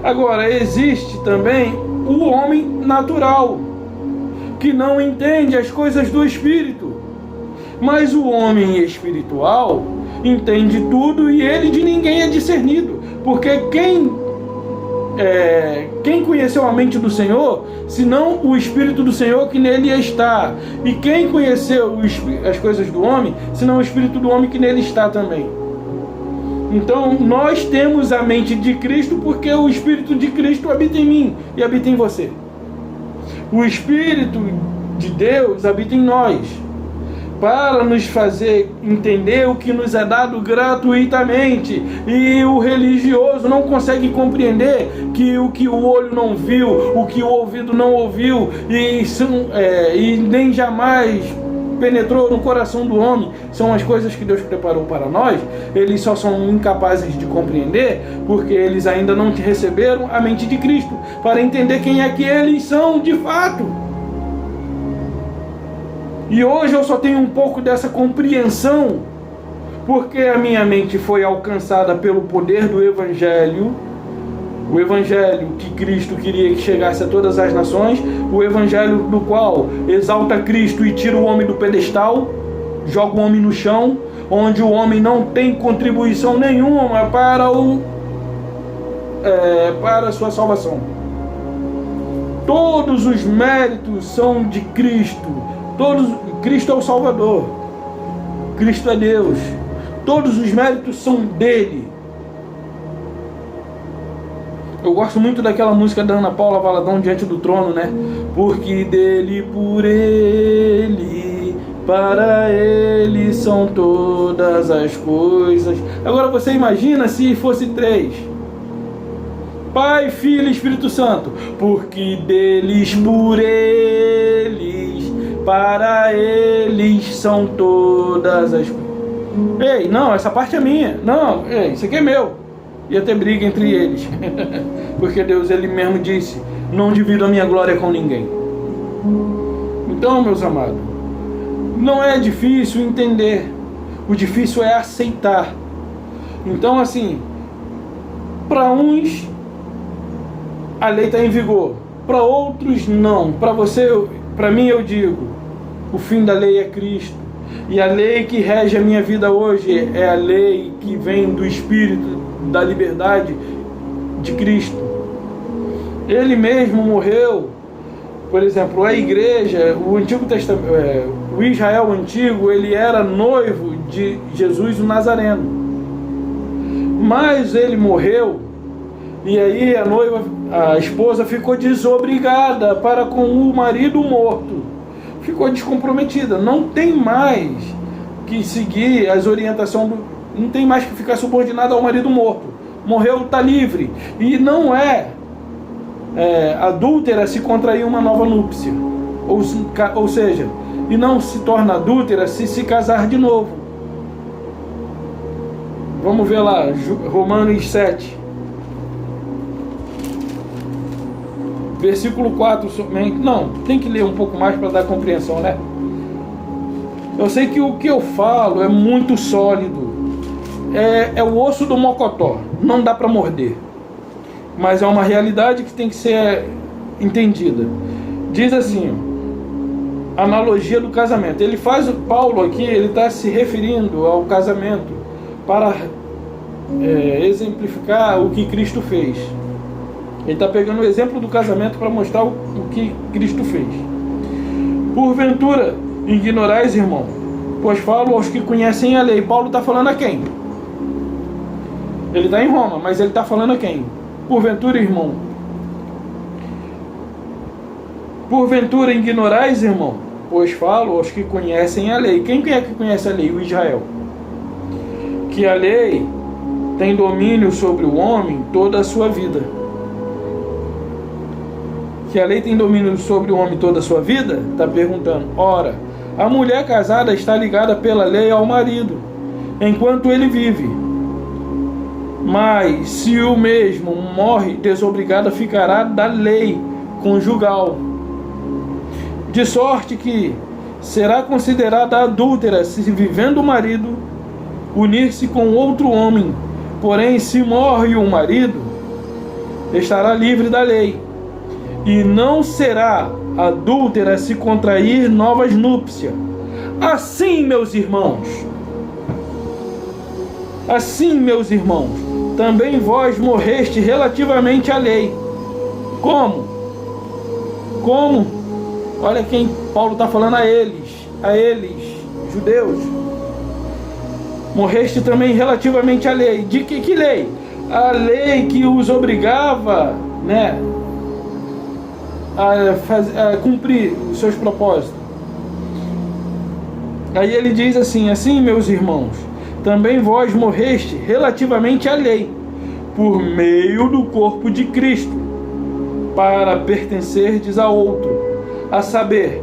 Agora, existe também o homem natural, que não entende as coisas do Espírito. Mas o homem espiritual entende tudo e ele de ninguém é discernido. Porque quem conheceu a mente do Senhor, senão o Espírito do Senhor que nele está? E quem conheceu as coisas do homem, senão o Espírito do homem que nele está também? Então nós temos a mente de Cristo porque o Espírito de Cristo habita em mim e habita em você. O Espírito de Deus habita em nós, para nos fazer entender o que nos é dado gratuitamente. E o religioso não consegue compreender que o que o olho não viu, o que o ouvido não ouviu, e nem jamais penetrou no coração do homem, são as coisas que Deus preparou para nós. Eles só são incapazes de compreender porque eles ainda não receberam a mente de Cristo para entender quem é que eles são de fato. E hoje eu só tenho um pouco dessa compreensão porque a minha mente foi alcançada pelo poder do Evangelho, o Evangelho que Cristo queria que chegasse a todas as nações, o Evangelho do qual exalta Cristo e tira o homem do pedestal, joga o homem no chão, onde o homem não tem contribuição nenhuma para a sua salvação. Todos os méritos são de Cristo. Cristo é o Salvador, Cristo é Deus, todos os méritos são dele. Eu gosto muito daquela música da Ana Paula Valadão, Diante do Trono, né? Porque dele, por ele, para ele são todas as coisas. Agora você imagina se fosse 3: Pai, Filho e Espírito Santo. Porque deles, por eles, para eles são todas as coisas. Ei, não, essa parte é minha. Não, isso aqui é meu. Ia ter briga entre eles. Porque Deus, ele mesmo disse: não divido a minha glória com ninguém. Então, meus amados, não é difícil entender. O difícil é aceitar. Então, assim, para uns a lei está em vigor, para outros não. Para mim eu digo, o fim da lei é Cristo. E a lei que rege a minha vida hoje é a lei que vem do Espírito da liberdade de Cristo. Ele mesmo morreu. Por exemplo, a igreja, o Antigo Testamento, o Israel antigo, ele era noivo de Jesus o Nazareno. Mas ele morreu, e aí a esposa ficou desobrigada para com o marido morto. Ficou descomprometida. Não tem mais que seguir as orientações não tem mais que ficar subordinado ao marido morto. Morreu, está livre. E não é adúltera se contrair uma nova núpcia. Ou seja, e não se torna adúltera se casar de novo. Vamos ver lá, Romanos 7. Versículo 4 somente. Não, tem que ler um pouco mais para dar compreensão, né? Eu sei que o que eu falo é muito sólido. É o osso do mocotó. Não dá para morder. Mas é uma realidade que tem que ser entendida. Diz assim, analogia do casamento. Paulo aqui, ele está se referindo ao casamento para exemplificar o que Cristo fez. Ele está pegando o exemplo do casamento para mostrar o que Cristo fez. Porventura, ignorais, irmão, pois falo aos que conhecem a lei. Paulo está falando a quem? Ele está em Roma, mas ele está falando a quem? Porventura, irmão. Porventura, ignorais, irmão, pois falo aos que conhecem a lei. Quem é que conhece a lei? O Israel. Que a lei tem domínio sobre o homem toda a sua vida. Que a lei tem domínio sobre o homem toda a sua vida? Está perguntando. Ora, a mulher casada está ligada pela lei ao marido, enquanto ele vive. Mas se o mesmo morre, desobrigada ficará da lei conjugal. De sorte que será considerada adúltera se, vivendo o marido, unir-se com outro homem. Porém, se morre o marido, estará livre da lei. E não será adúltera se contrair novas núpcias. Assim, meus irmãos, também vós morreste relativamente à lei. Como? Olha quem Paulo está falando a eles, judeus. Morreste também relativamente à lei. De que lei? A lei que os obrigava, né, a cumprir os seus propósitos. Aí ele diz assim: assim, meus irmãos, também vós morreste relativamente à lei, por meio do corpo de Cristo, para pertencerdes a outro, a saber,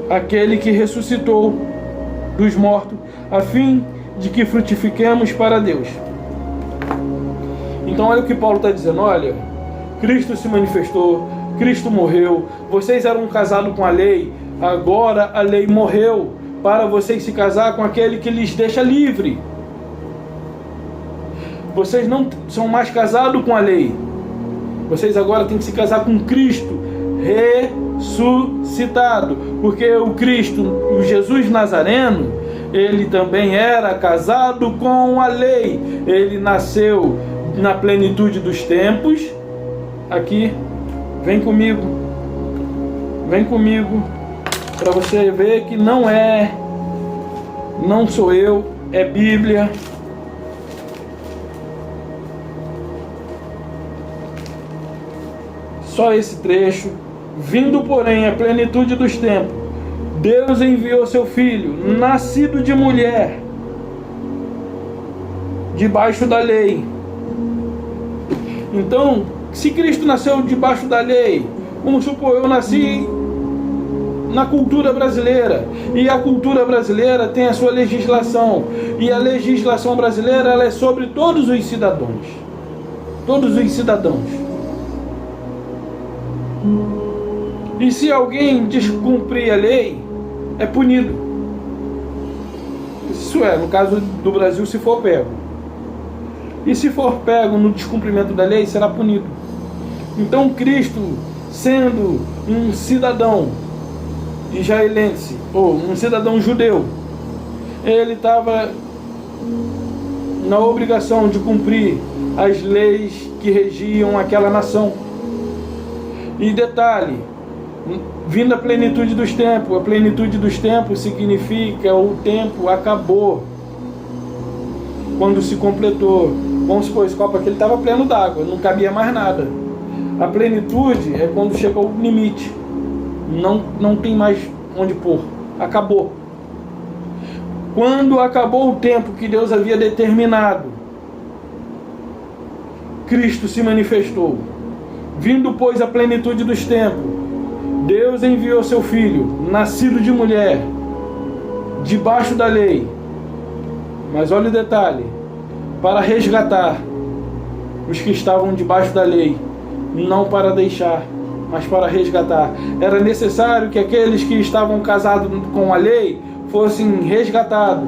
aquele que ressuscitou dos mortos, a fim de que frutifiquemos para Deus. Então olha o que Paulo está dizendo: olha, Cristo se manifestou, Cristo morreu, vocês eram casados com a lei, agora a lei morreu para vocês se casar com aquele que lhes deixa livre. Vocês não são mais casados com a lei, vocês agora têm que se casar com Cristo ressuscitado, porque o Cristo, o Jesus Nazareno, ele também era casado com a lei. Ele nasceu na plenitude dos tempos. Aqui, vem comigo, para você ver que não sou eu, é Bíblia. Só esse trecho. Vindo, porém, a plenitude dos tempos, Deus enviou seu Filho, nascido de mulher, debaixo da lei. Então, se Cristo nasceu debaixo da lei, vamos supor, eu nasci na cultura brasileira, e a cultura brasileira tem a sua legislação, e a legislação brasileira, ela é sobre todos os cidadãos. E se alguém descumprir a lei, é punido. Isso é, no caso do Brasil, se for pego. E se for pego no descumprimento da lei, será punido. Então Cristo, sendo um cidadão israelense, ou um cidadão judeu, ele estava na obrigação de cumprir as leis que regiam aquela nação. E detalhe, vindo a plenitude dos tempos significa o tempo acabou. Quando se completou, vamos supor, esse copo aqui estava pleno d'água, não cabia mais nada. A plenitude é quando chega ao limite, não tem mais onde pôr, acabou. Quando acabou o tempo que Deus havia determinado, Cristo se manifestou. Vindo, pois, a plenitude dos tempos, Deus enviou seu Filho, nascido de mulher, debaixo da lei. Mas olha o detalhe: para resgatar os que estavam debaixo da lei, não para deixar, mas para resgatar. Era necessário que aqueles que estavam casados com a lei fossem resgatados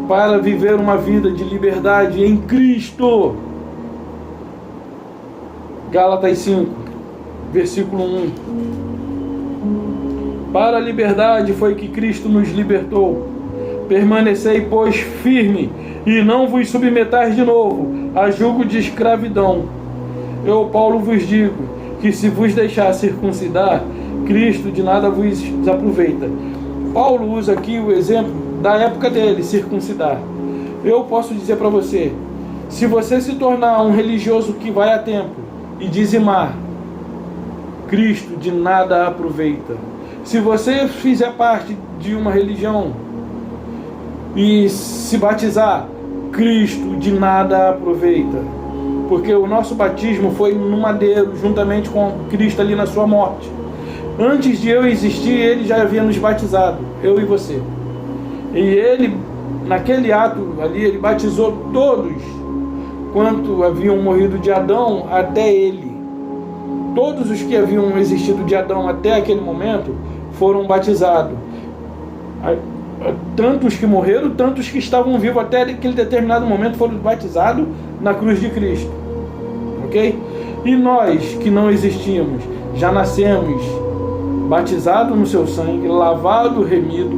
para viver uma vida de liberdade em Cristo. Gálatas 5, versículo 1. Para a liberdade foi que Cristo nos libertou. Permanecei, pois, firme, e não vos submetais de novo a jugo de escravidão. Eu, Paulo, vos digo que se vos deixar circuncidar, Cristo de nada vos aproveita. Paulo usa aqui o exemplo da época dele, circuncidar. Eu posso dizer para você, se você se tornar um religioso que vai a templo e dizimar, Cristo de nada aproveita. Se você fizer parte de uma religião e se batizar, Cristo de nada aproveita. Porque o nosso batismo foi no madeiro, juntamente com Cristo ali na sua morte. Antes de eu existir, ele já havia nos batizado, eu e você. E ele, naquele ato ali, ele batizou todos quanto haviam morrido de Adão até ele. Todos os que haviam existido de Adão até aquele momento foram batizados. Tanto os que morreram, tanto os que estavam vivos até aquele determinado momento foram batizados na cruz de Cristo. Ok? E nós que não existíamos, já nascemos batizados no seu sangue, lavado, remido,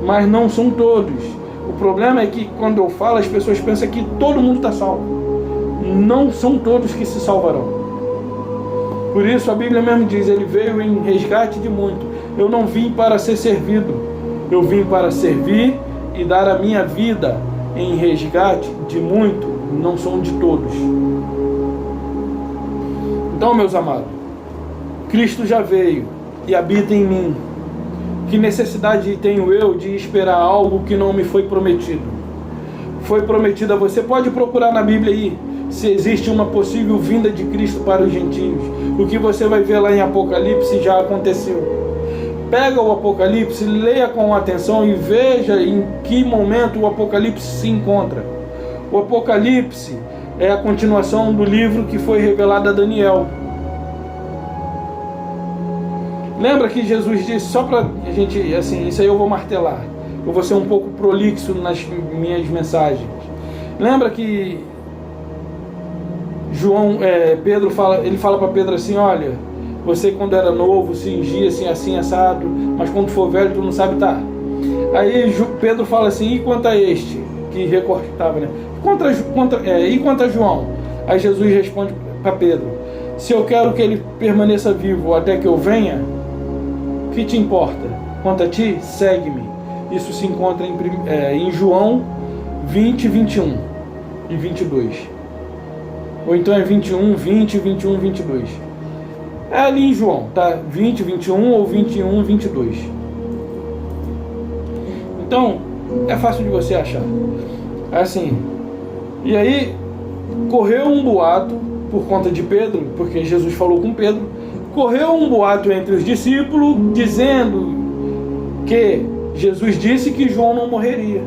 mas não são todos. O problema é que quando eu falo, as pessoas pensam que todo mundo está salvo. Não são todos que se salvarão. Por isso a Bíblia mesmo diz, ele veio em resgate de muito. Eu não vim para ser servido, eu vim para servir e dar a minha vida em resgate de muito, não são de todos. Então, meus amados, Cristo já veio e habita em mim. Que necessidade tenho eu de esperar algo que não me foi prometido? Foi prometido a você. Pode procurar na Bíblia aí se existe uma possível vinda de Cristo para os gentios. O que você vai ver lá em Apocalipse já aconteceu. Pega o Apocalipse, leia com atenção e veja em que momento o Apocalipse se encontra. O Apocalipse é a continuação do livro que foi revelado a Daniel. Lembra que Jesus disse, só para a gente, assim, isso aí eu vou martelar, eu vou ser um pouco prolixo nas minhas mensagens. Lembra que Pedro fala, ele fala para Pedro assim, olha, você quando era novo se ungia assim assado, mas quando for velho tu não sabe tá. Aí Pedro fala assim, e quanto a este, que recortava, né? E quanto a João? Aí Jesus responde para Pedro, se eu quero que ele permaneça vivo até que eu venha, o que te importa? Quanto a ti, segue-me. Isso se encontra em João 20, 21 e 22. Ou então é 21, 20, 21, 22. É ali em João, tá? 20, 21 ou 21, 22. Então, é fácil de você achar. Assim, e aí, correu um boato por conta de Pedro, porque Jesus falou com Pedro, correu um boato entre os discípulos, dizendo que Jesus disse que João não morreria.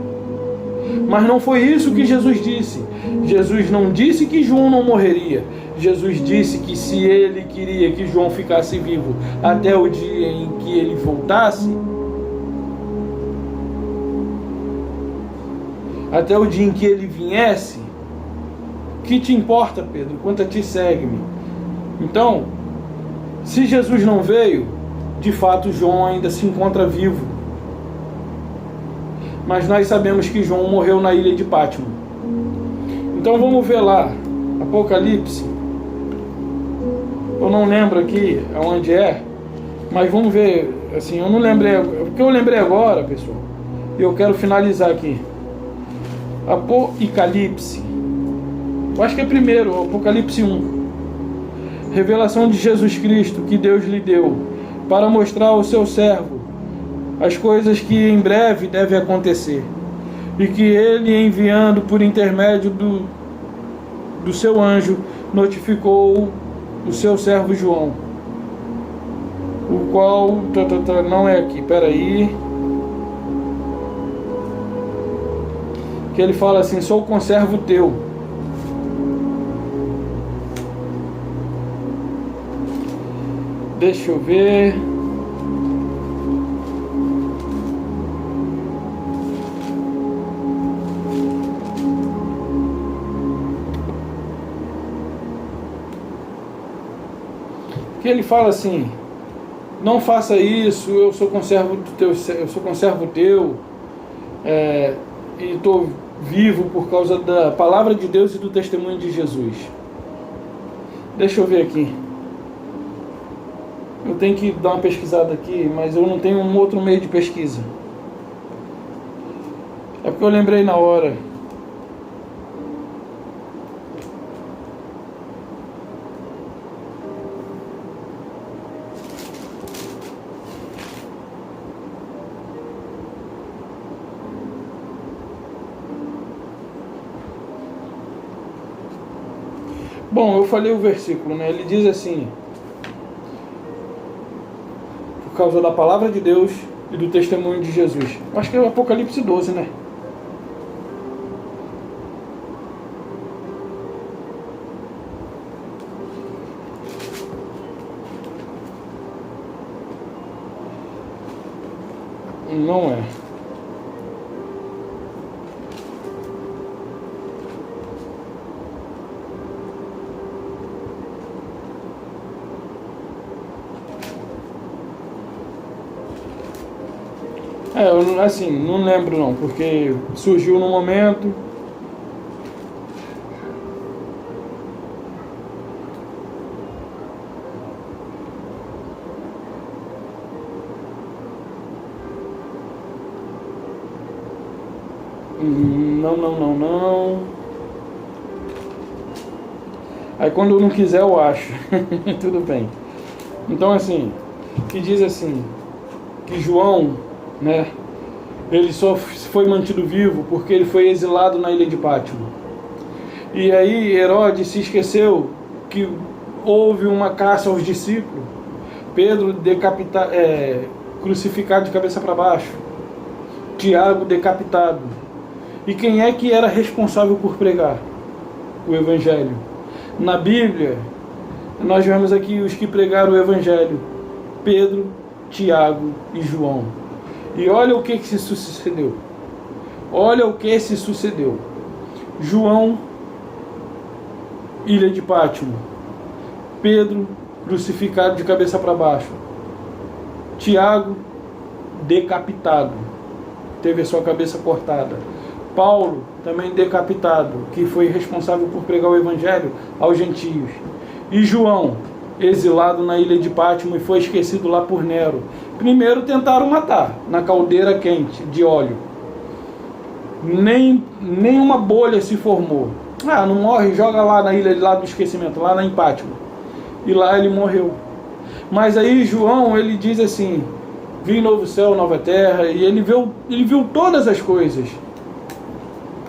Mas não foi isso que Jesus disse. Jesus não disse que João não morreria. Jesus disse que se ele queria que João ficasse vivo até o dia em que ele voltasse, até o dia em que ele viesse, que te importa, Pedro? Quanto a ti, segue-me. Então, se Jesus não veio, de fato João ainda se encontra vivo. Mas nós sabemos que João morreu na ilha de Pátimo. Então vamos ver lá, Apocalipse. Eu não lembro aqui aonde é, mas vamos ver, assim, eu não lembrei, porque eu lembrei agora, pessoal, e eu quero finalizar aqui. Apocalipse, eu acho que é primeiro, Apocalipse 1. Revelação de Jesus Cristo que Deus lhe deu para mostrar ao seu servo as coisas que em breve devem acontecer, e que ele, enviando por intermédio do seu anjo, notificou o seu servo João, o qual não é aqui, peraí, que ele fala assim, sou conservo teu. Deixa eu ver. Que ele fala assim, não faça isso, eu sou conservo teu, e estou vivo por causa da palavra de Deus e do testemunho de Jesus. Deixa eu ver aqui. Eu tenho que dar uma pesquisada aqui, mas eu não tenho um outro meio de pesquisa. É porque eu lembrei na hora. Bom, eu falei o versículo, né? Ele diz assim, por causa da palavra de Deus e do testemunho de Jesus. Acho que é o Apocalipse 12, né? Não é. Assim, não lembro não, porque surgiu no momento. Não. Aí quando eu não quiser eu acho. Tudo bem. Então assim, que diz assim, que João, né, ele só foi mantido vivo porque ele foi exilado na ilha de Pátimo. E aí Herodes se esqueceu que houve uma caça aos discípulos. Pedro crucificado de cabeça para baixo. Tiago decapitado. E quem é que era responsável por pregar o Evangelho? Na Bíblia, nós vemos aqui os que pregaram o Evangelho: Pedro, Tiago e João. E olha o que se sucedeu. Olha o que se sucedeu. João, ilha de Pátimo. Pedro, crucificado de cabeça para baixo. Tiago, decapitado. Teve a sua cabeça cortada. Paulo, também decapitado, que foi responsável por pregar o Evangelho aos gentios. E João, exilado na ilha de Pátimo e foi esquecido lá por Nero. Primeiro tentaram matar, na caldeira quente, de óleo. Nem uma bolha se formou. Não morre, joga lá na ilha lá do esquecimento, lá em Pátimo. E lá ele morreu. Mas aí João, ele diz assim: vi novo céu, nova terra, e ele viu todas as coisas.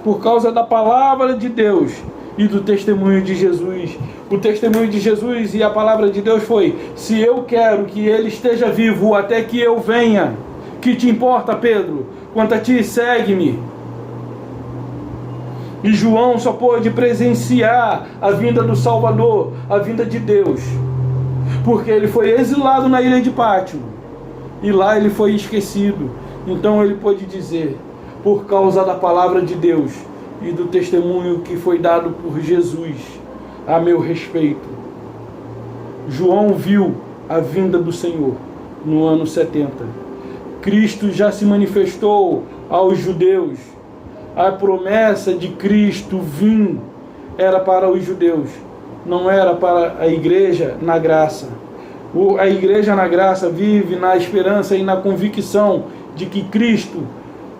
Por causa da palavra de Deus e do testemunho de Jesus. O testemunho de Jesus e a palavra de Deus foi: se eu quero que ele esteja vivo até que eu venha, que te importa, Pedro? Quanto a ti, segue-me. E João só pôde presenciar a vinda do Salvador, a vinda de Deus, porque ele foi exilado na ilha de Pátimo. E lá ele foi esquecido. Então ele pôde dizer: por causa da palavra de Deus e do testemunho que foi dado por Jesus a meu respeito, João viu a vinda do Senhor no ano 70. Cristo já se manifestou aos judeus. A promessa de Cristo vir era para os judeus, não era para a igreja na graça. A igreja na graça vive na esperança e na convicção de que Cristo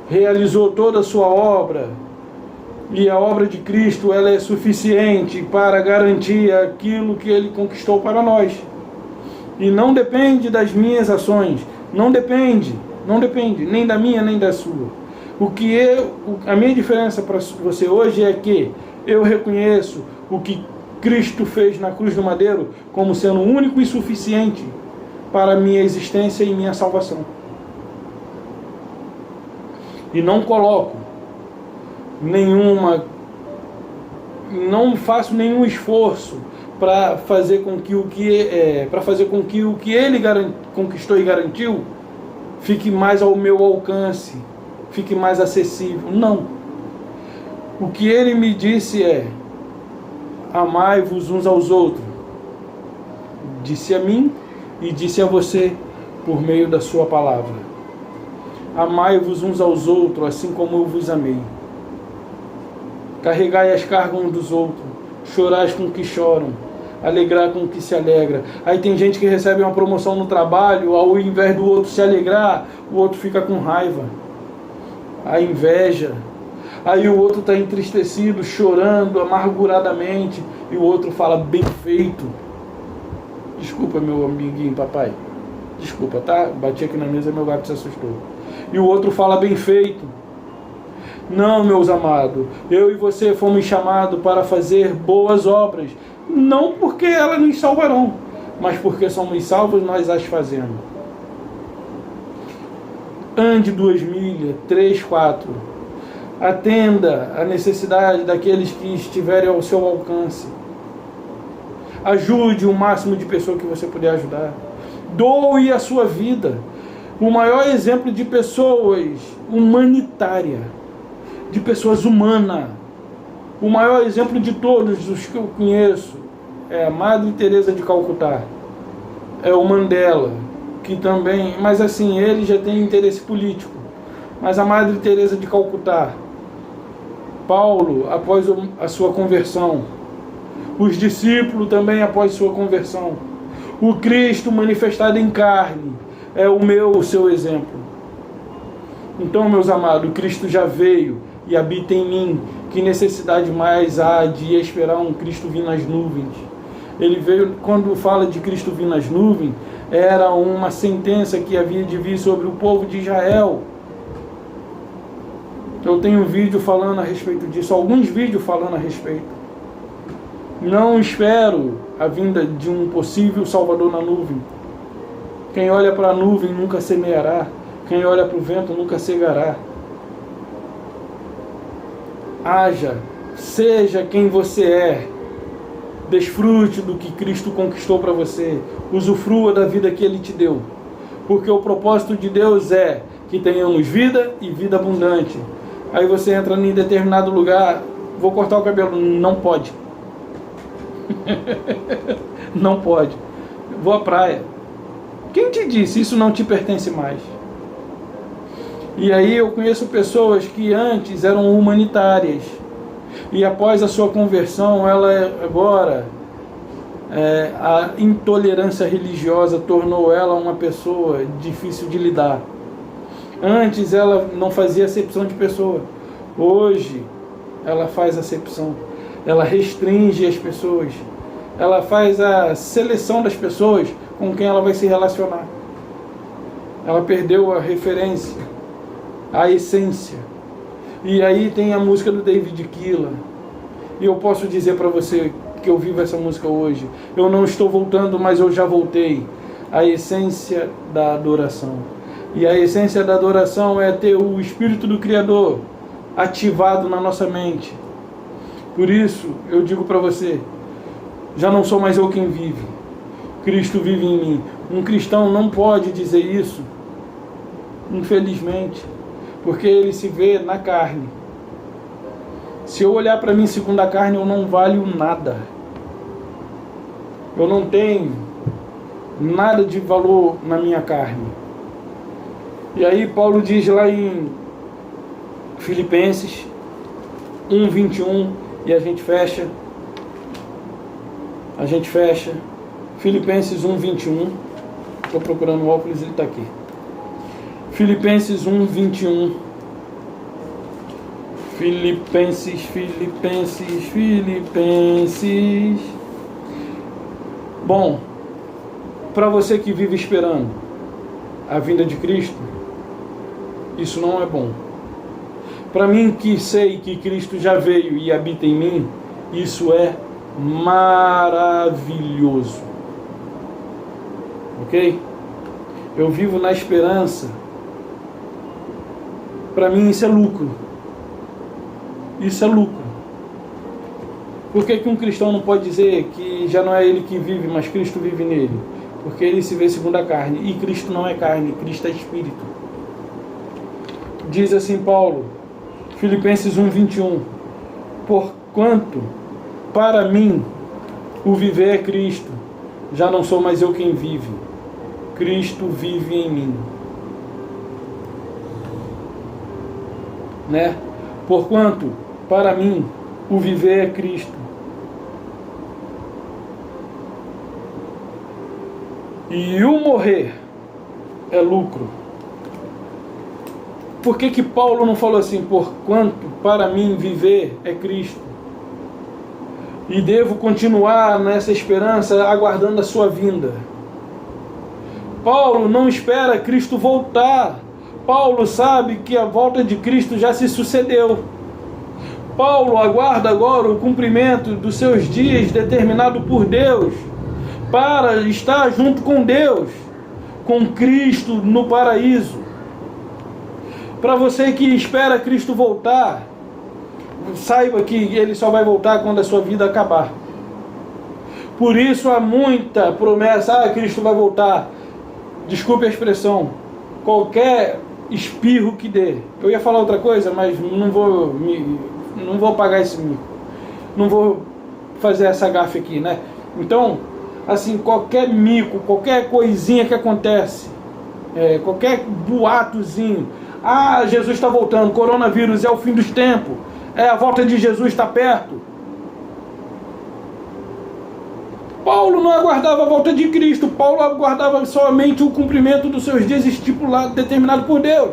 realizou toda a sua obra, e a obra de Cristo ela é suficiente para garantir aquilo que ele conquistou para nós. E não depende das minhas ações, não depende nem da minha nem da sua. A minha diferença para você hoje é que eu reconheço o que Cristo fez na cruz do madeiro como sendo único e suficiente para a minha existência e minha salvação. E não coloco não faço nenhum esforço para fazer com que o que ele conquistou e garantiu fique mais ao meu alcance, fique mais acessível. Não. O que ele me disse é: amai-vos uns aos outros. Disse a mim e disse a você por meio da sua palavra. Amai-vos uns aos outros, assim como eu vos amei. Carregai as cargas uns dos outros, chorais com o que choram, alegrar com o que se alegra. Aí tem gente que recebe uma promoção no trabalho, ao invés do outro se alegrar, o outro fica com raiva, a inveja. Aí o outro está entristecido, chorando amarguradamente, e o outro fala: bem feito. Desculpa, meu amiguinho, papai. Desculpa, tá? Bati aqui na mesa e meu gato se assustou. E o outro fala: bem feito. Não, meus amados, eu e você fomos chamados para fazer boas obras, não porque elas nos salvarão, mas porque somos salvos, nós as fazemos. Ande 2 milhas, 3, 4. Atenda a necessidade daqueles que estiverem ao seu alcance. Ajude o máximo de pessoas que você puder ajudar. Doe a sua vida. O maior exemplo de pessoas humanitárias, de pessoas humanas, o maior exemplo de todos os que eu conheço é a Madre Teresa de Calcutá, é o Mandela, que também, mas assim, ele já tem interesse político. Mas a Madre Teresa de Calcutá, Paulo, após a sua conversão, os discípulos também após sua conversão, o Cristo manifestado em carne é o seu exemplo. Então, meus amados, Cristo já veio e habita em mim. Que necessidade mais há de esperar um Cristo vir nas nuvens? Ele veio, quando fala de Cristo vir nas nuvens, era uma sentença que havia de vir sobre o povo de Israel. Eu tenho um vídeo falando a respeito disso, alguns vídeos falando a respeito. Não espero a vinda de um possível Salvador na nuvem. Quem olha para a nuvem nunca semeará. Quem olha para o vento nunca cegará. Haja, seja quem você é. Desfrute do que Cristo conquistou para você. Usufrua da vida que Ele te deu. Porque o propósito de Deus é que tenhamos vida e vida abundante. Aí você entra em determinado lugar, vou cortar o cabelo, não pode. Não pode. Vou à praia. Quem te disse? Isso não te pertence mais. E aí eu conheço pessoas que antes eram humanitárias. E após a sua conversão, ela agora, a intolerância religiosa tornou ela uma pessoa difícil de lidar. Antes ela não fazia acepção de pessoa. Hoje ela faz acepção. Ela restringe as pessoas. Ela faz a seleção das pessoas com quem ela vai se relacionar. Ela perdeu a referência, a essência. E aí tem a música do David Keelan. E eu posso dizer para você que eu vivo essa música hoje. Eu não estou voltando, mas eu já voltei. A essência da adoração. E a essência da adoração é ter o Espírito do Criador ativado na nossa mente. Por isso, eu digo para você, já não sou mais eu quem vive. Cristo vive em mim. Um cristão não pode dizer isso, infelizmente, porque ele se vê na carne. Se eu olhar para mim segundo a carne, eu não valho nada. Eu não tenho nada de valor na minha carne. E aí Paulo diz lá em Filipenses 1:21, e a gente fecha. Filipenses 1:21. Estou procurando o óculos, ele está aqui. Filipenses 1:21. Filipenses. Bom, para você que vive esperando a vinda de Cristo, isso não é bom. Para mim que sei que Cristo já veio e habita em mim, isso é maravilhoso. Ok? Eu vivo na esperança. Para mim isso é lucro. Isso é lucro. Por que um cristão não pode dizer que já não é ele que vive, mas Cristo vive nele? Porque ele se vê segundo a carne. E Cristo não é carne, Cristo é Espírito. Diz assim Paulo, Filipenses 1:21. Porquanto, para mim, o viver é Cristo. Já não sou mais eu quem vive. Cristo vive em mim. Né? Porquanto, para mim, o viver é Cristo. E o morrer é lucro. Por que Paulo não falou assim? Porquanto para mim viver é Cristo. E devo continuar nessa esperança, aguardando a sua vinda. Paulo não espera Cristo voltar. Paulo sabe que a volta de Cristo já se sucedeu. Paulo aguarda agora o cumprimento dos seus dias determinado por Deus, para estar junto com Deus, com Cristo no paraíso. Para você que espera Cristo voltar, saiba que Ele só vai voltar quando a sua vida acabar. Por isso há muita promessa, Cristo vai voltar. Desculpe a expressão, qualquer espirro que dê. Eu ia falar outra coisa, mas não vou pagar esse mico. Não vou fazer essa gafe aqui, né? Então, assim, qualquer mico, qualquer coisinha que acontece, qualquer boatozinho, Ah, Jesus está voltando, coronavírus é o fim dos tempos, a volta de Jesus está perto. Paulo não aguardava a volta de Cristo, Paulo aguardava somente o cumprimento dos seus dias estipulados, determinado por Deus,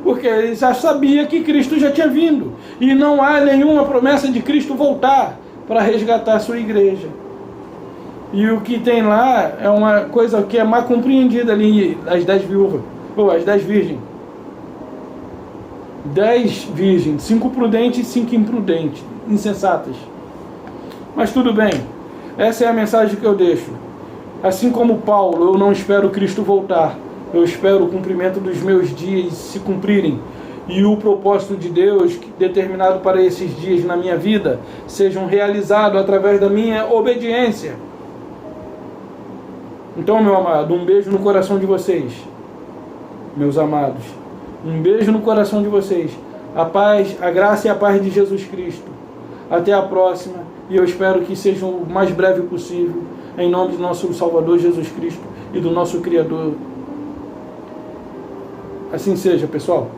porque ele já sabia que Cristo já tinha vindo, e não há nenhuma promessa de Cristo voltar para resgatar a sua igreja. E o que tem lá é uma coisa que é mal compreendida ali, as 10 viúvas, ou as 10 virgens. 10 virgens, 5 prudentes e 5 imprudentes, insensatas. Mas tudo bem, essa é a mensagem que eu deixo. Assim como Paulo, eu não espero Cristo voltar, eu espero o cumprimento dos meus dias se cumprirem, e o propósito de Deus determinado para esses dias na minha vida sejam realizados através da minha obediência. Então, meu amado, um beijo no coração de vocês, meus amados. Um beijo no coração de vocês. A paz, a graça e a paz de Jesus Cristo. Até a próxima, e eu espero que seja o mais breve possível, em nome do nosso Salvador Jesus Cristo e do nosso Criador. Assim seja, pessoal.